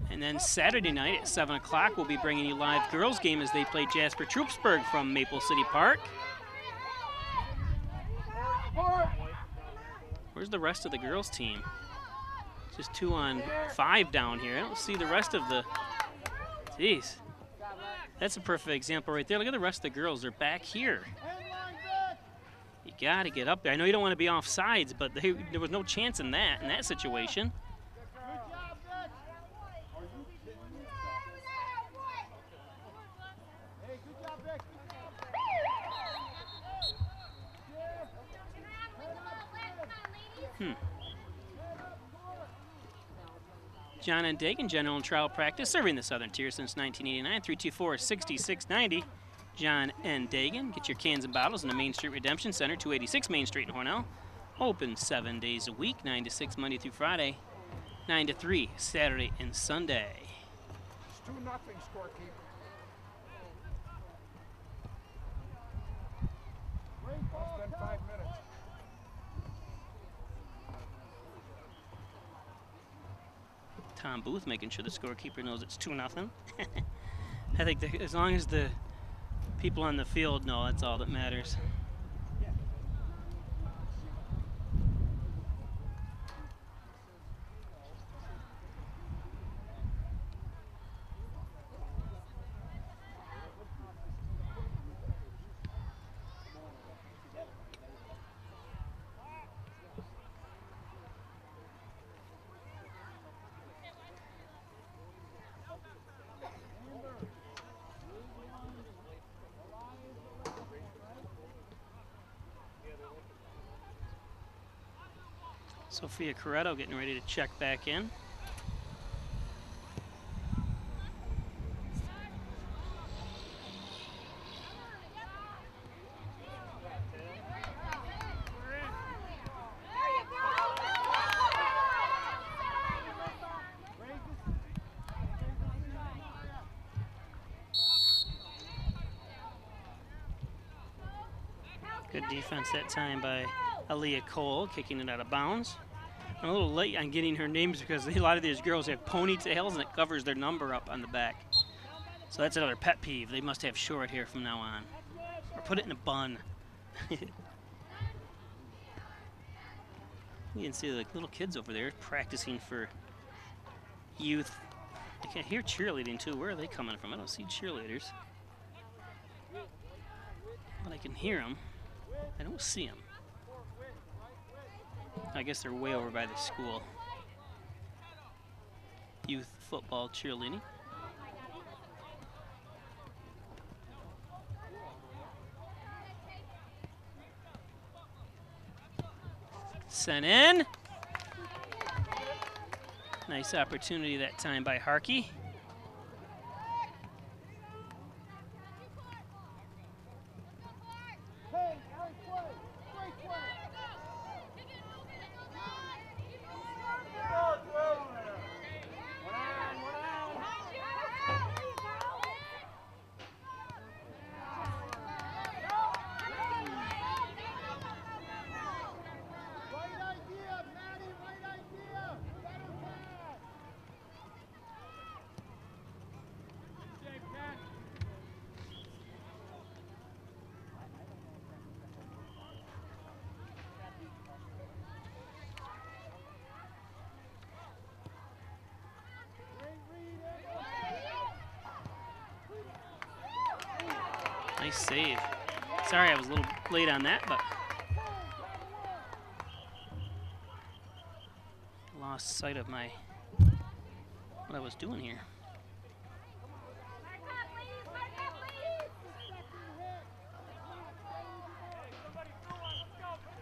And then Saturday night at 7 o'clock, we'll be bringing you live girls game as they play Jasper Troopsburg from Maple City Park. Where's the rest of the girls team? Just 2 on 5 down here. I don't see the rest of the... Jeez. That's a perfect example right there. Look at the rest of the girls. They're back here. You got to get up there. I know you don't want to be off sides, but there was no chance in that situation. John and Dagan, general and trial practice, serving the Southern Tier since 1989. 324-6690. John and Dagan. Get your cans and bottles in the Main Street Redemption Center, 286 Main Street in Hornell. Open 7 days a week, 9 to 6 Monday through Friday, 9 to 3 Saturday and Sunday. It's 2-0 scorekeeper. Less than 5 minutes. Tom Booth making sure the scorekeeper knows it's 2-0. I think as long as the people on the field know, that's all that matters. Sophia Corretto getting ready to check back in. Good defense that time by Aaliyah Cole, kicking it out of bounds. I'm a little late on getting her names because a lot of these girls have ponytails and it covers their number up on the back. So that's another pet peeve. They must have short hair from now on. Or put it in a bun. You can see the little kids over there practicing for youth. I can hear cheerleading too. Where are they coming from? I don't see cheerleaders. But I can hear them. I don't see them. I guess they're way over by the school. Youth football cheerleading. Sent in. Nice opportunity that time by Harkey. Nice save. Sorry, I was a little late on that, but lost sight of what I was doing here.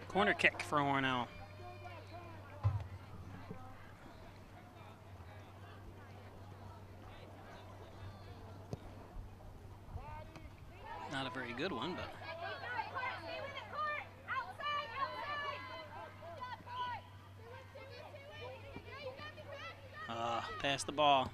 Corner kick for Hornell. Not a very good one, but pass the ball.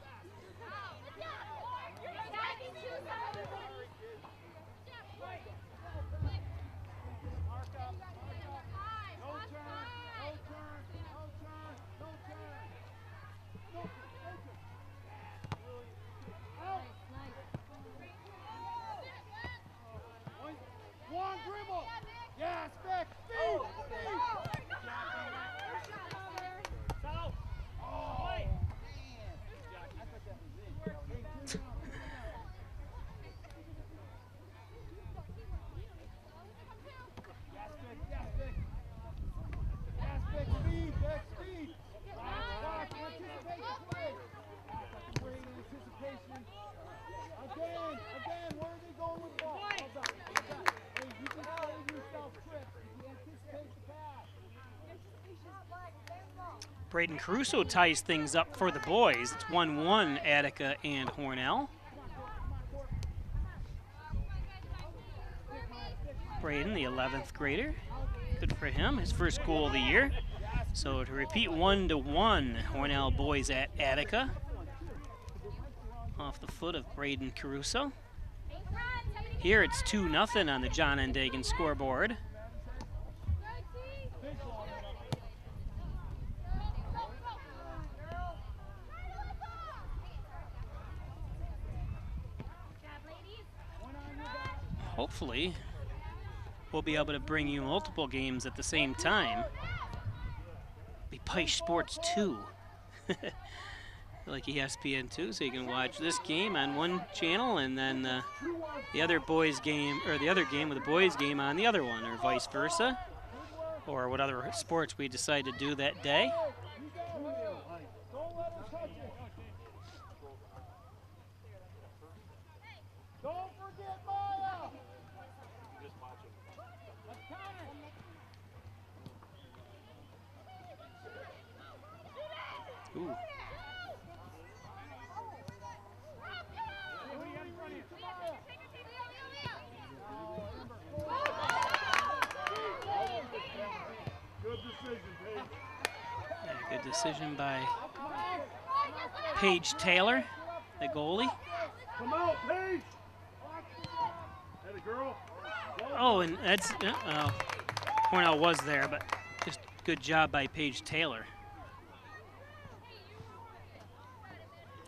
One dribble. Yes, back. Speed. South. Oh. Again, where are they going with the ball? Hey, you can save yourself trips if you anticipate the pass. Braden Caruso ties things up for the boys. It's 1-1, Attica and Hornell. Braden, the 11th grader. Good for him, his first goal of the year. So to repeat, 1-1, Hornell boys at Attica. Off the foot of Braden Caruso. Here it's 2-0 on the John N. Dagan scoreboard. Hopefully, we'll be able to bring you multiple games at the same time. Be Peisch Sports 2. Like ESPN2, so you can watch this game on one channel and then the other boys game, or the other game with the boys game on the other one, or vice versa, or what other sports we decide to do that day. Don't forget Maya. Ooh. Good decision by Paige Taylor, the goalie. Come out, Paige. Hey, the girl. Oh, and that's Hornell was there, but just good job by Paige Taylor.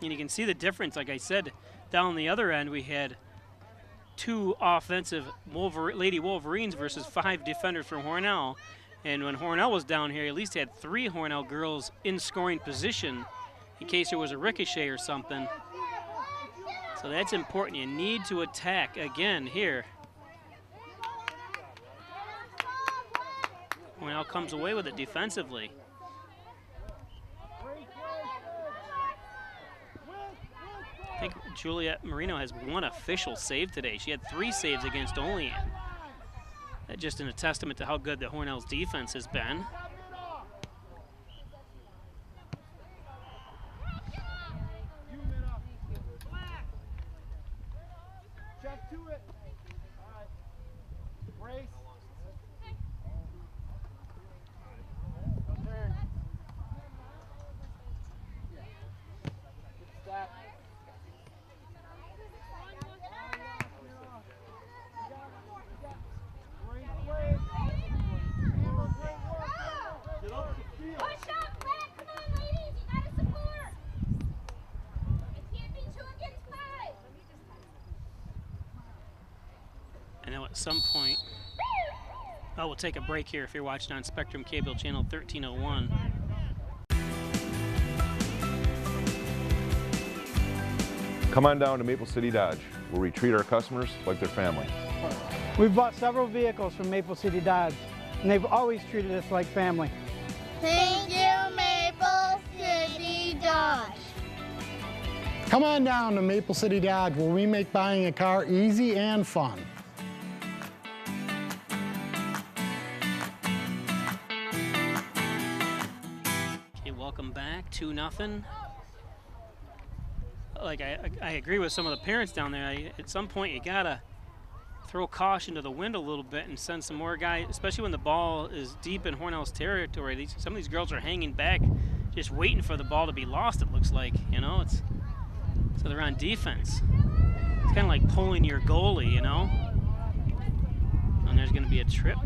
And you can see the difference. Like I said, down the other end, we had 2 offensive Lady Wolverines versus 5 defenders from Hornell. And when Hornell was down here, he at least had 3 Hornell girls in scoring position in case there was a ricochet or something. So that's important. You need to attack again here. Hornell comes away with it defensively. I think Juliet Marino has 1 official save today. She had 3 saves against Olean. That's just a testament to how good the Hornell's defense has been. Check to it. All right. Brace. Good turn. Good step. I know at some point, we'll take a break here if you're watching on Spectrum Cable Channel 1301. Come on down to Maple City Dodge, where we treat our customers like their family. We've bought several vehicles from Maple City Dodge, and they've always treated us like family. Thank you, Maple City Dodge. Come on down to Maple City Dodge, where we make buying a car easy and fun. Okay, welcome back. 2-0. Like I agree with some of the parents down there. At some point, you gotta throw caution to the wind a little bit and send some more guys, especially when the ball is deep in Hornell's territory. Some of these girls are hanging back, just waiting for the ball to be lost, it looks like. You know, so they're on defense. It's kind of like pulling your goalie, you know. And there's going to be a trip.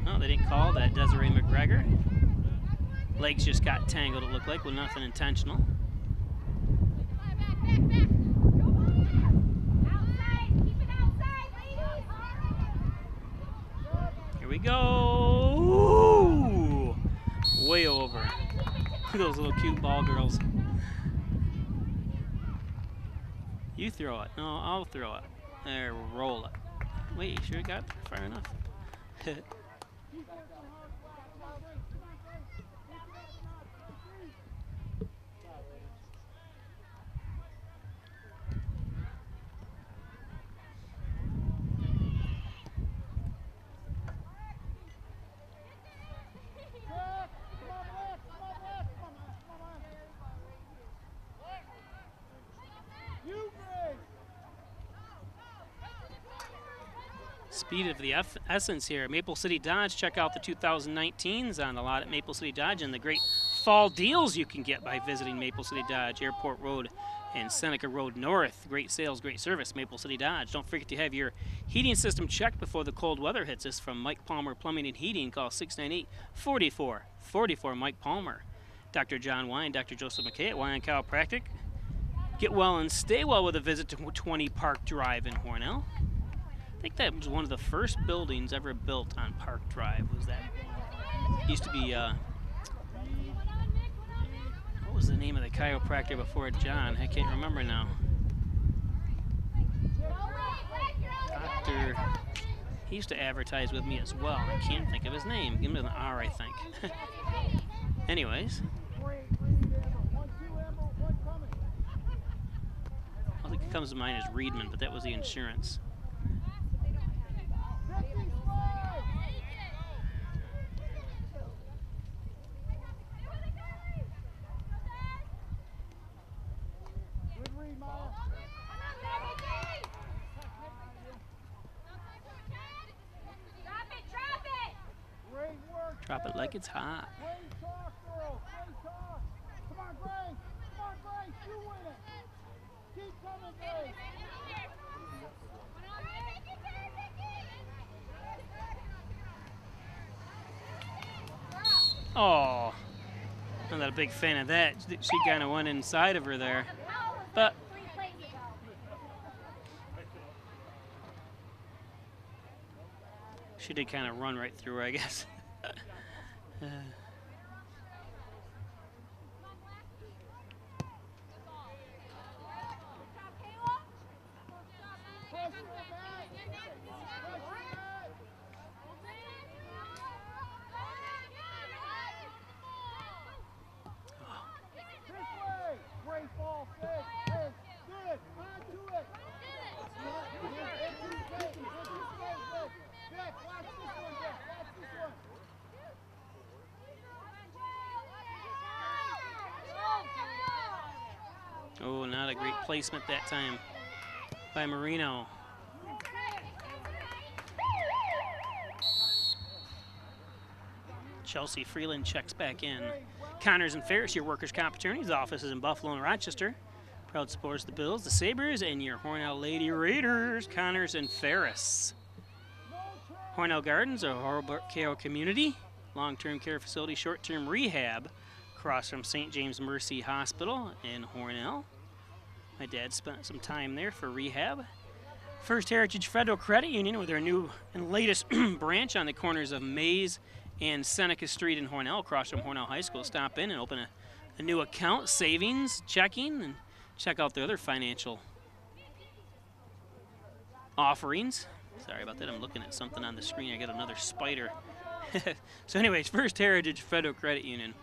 No, they didn't call that. Desiree McGregor. Legs just got tangled, it looked like, with nothing intentional. Here we go. Ooh. Way over. Look at those little cute ball girls. You throw it. No, I'll throw it. There, roll it. Wait, you sure you got far enough? Speed of the essence here. Maple City Dodge, check out the 2019s on the lot at Maple City Dodge and the great fall deals you can get by visiting Maple City Dodge, Airport Road and Seneca Road North. Great sales, great service, Maple City Dodge. Don't forget to have your heating system checked before the cold weather hits us. From Mike Palmer Plumbing and Heating, call 698-4444 Mike Palmer. Dr. John Wine, Dr. Joseph McKay at Wine Chiropractic. Get well and stay well with a visit to 20 Park Drive in Hornell. I think that was one of the first buildings ever built on Park Drive. Was that? It used to be, what was the name of the chiropractor before John? I can't remember now. Doctor, he used to advertise with me as well. I can't think of his name. Give him an R, I think. Anyways. All that comes to mind is Reedman, but that was the insurance. Drop it like it's hot. Oh, I'm not a big fan of that. She kind of went inside of her there. But she did kind of run right through her, I guess. Oh, not a great placement that time by Marino. Chelsea Freeland checks back in. Connors and Ferris, your workers' comp attorneys, offices in Buffalo and Rochester. Proud supporters of the Bills, the Sabres, and your Hornell Lady Raiders, Connors and Ferris. Hornell Gardens, a Hornell care community, long-term care facility, short-term rehab, across from St. James Mercy Hospital in Hornell. My dad spent some time there for rehab. First Heritage Federal Credit Union with their new and latest branch on the corners of Mays and Seneca Street in Hornell, across from Hornell High School. Stop in and open a new account, savings, checking, and check out their other financial offerings. Sorry about that. I'm looking at something on the screen. I got another spider. So anyways, First Heritage Federal Credit Union.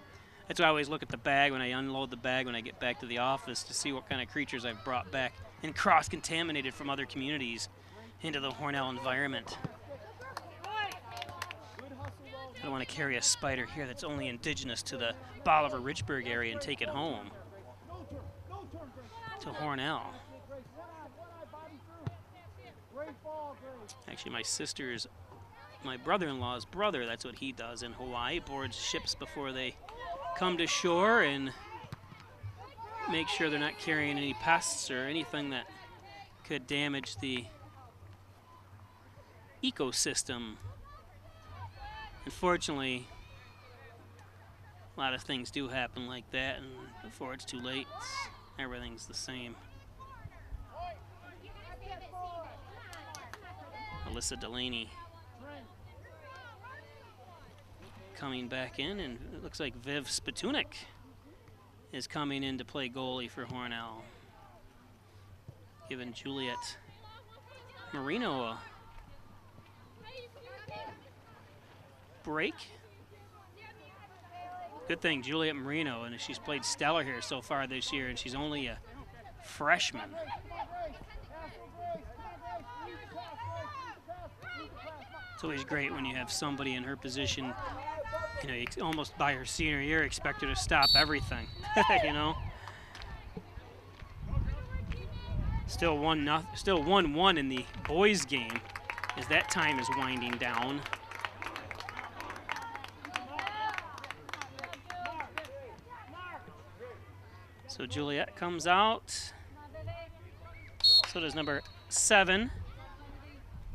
That's why I always look at the bag when I unload the bag when I get back to the office to see what kind of creatures I've brought back and cross-contaminated from other communities into the Hornell environment. I don't want to carry a spider here that's only indigenous to the Bolivar-Richburg area and take it home to Hornell. Actually, my brother-in-law's brother, that's what he does in Hawaii, boards ships before they come to shore and make sure they're not carrying any pests or anything that could damage the ecosystem. Unfortunately, a lot of things do happen like that, and before it's too late, everything's the same. Alyssa Delaney coming back in, and it looks like Viv Spatunik is coming in to play goalie for Hornell, giving Juliet Marino a break. Good thing Juliet Marino, and she's played stellar here so far this year, and she's only a freshman. It's always great when you have somebody in her position, you know, almost by her senior year, expect her to stop everything, you know. Still 1-1 in the boys' game as that time is winding down. So Juliet comes out. So does number 7,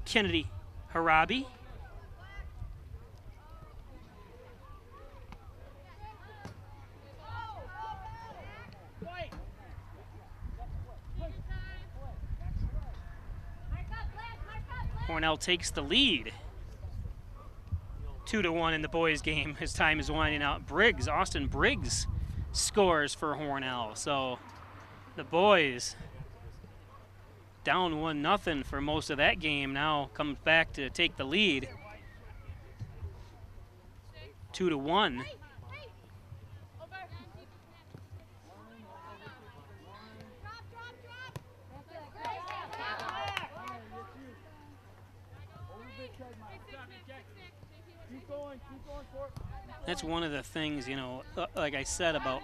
Kennedy Harabi. Hornell takes the lead. 2-1 in the boys' game. His time is winding out. Austin Briggs scores for Hornell. So the boys down 1-0 for most of that game, now comes back to take the lead. 2-1. That's one of the things, you know, like I said, about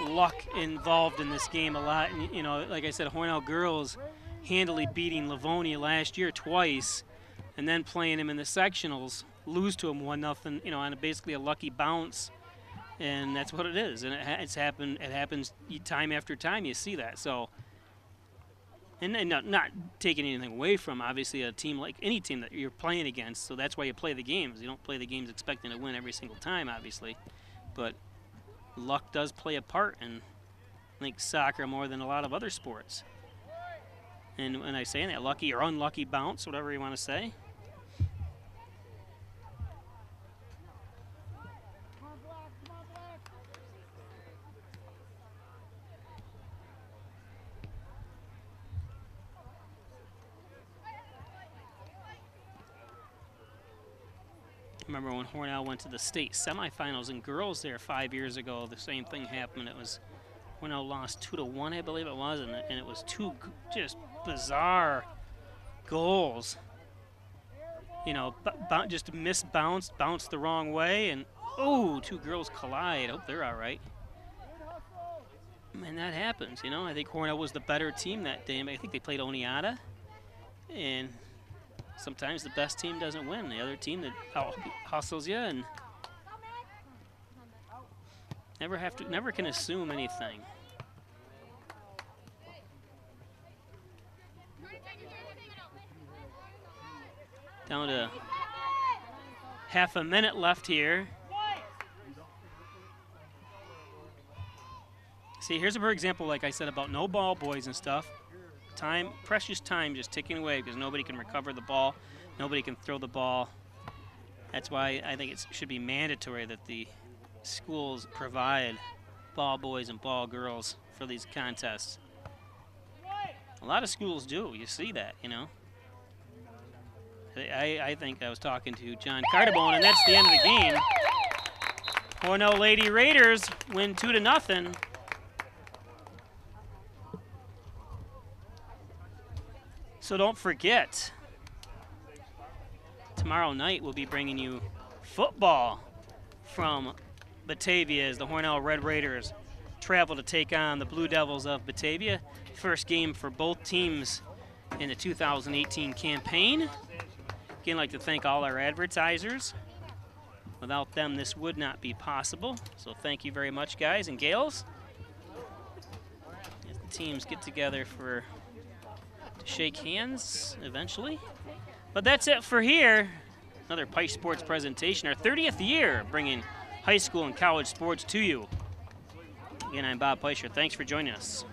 luck involved in this game a lot. And, you know, like I said, Hornell girls handily beating Livonia last year twice, and then playing him in the sectionals, lose to him 1-0, you know, on basically a lucky bounce. And that's what it is. And it happens time after time. You see that. So, and not taking anything away from, obviously, a team like any team that you're playing against. So that's why you play the games. You don't play the games expecting to win every single time, obviously. But luck does play a part in, I think, soccer more than a lot of other sports. And when I say that, lucky or unlucky bounce, whatever you want to say. I remember when Hornell went to the state semifinals in girls there 5 years ago, the same thing happened. It was Hornell lost 2-1, I believe it was, and it was two just bizarre goals. You know, just misbounced, bounced the wrong way, and oh, two girls collide. Hope they're all right. And that happens, you know. I think Hornell was the better team that day. I think they played Oneonta, and sometimes the best team doesn't win. The other team that hustles you, and never can assume anything. Down to half a minute left here. See, here's a perfect example, like I said, about no ball boys and stuff. Time, precious time just ticking away because nobody can recover the ball. Nobody can throw the ball. That's why I think it should be mandatory that the schools provide ball boys and ball girls for these contests. A lot of schools do. You see that, you know. I think I was talking to John Cardabone, and that's the end of the game. Hornell Lady Raiders win 2-0. So don't forget, tomorrow night we'll be bringing you football from Batavia as the Hornell Red Raiders travel to take on the Blue Devils of Batavia. First game for both teams in the 2018 campaign. Again, I'd like to thank all our advertisers. Without them, this would not be possible. So thank you very much, guys and gals. As the teams get together to shake hands eventually. But that's it for here. Another Pike Sports presentation, our 30th year bringing high school and college sports to you. Again, I'm Bob Peischer. Thanks for joining us.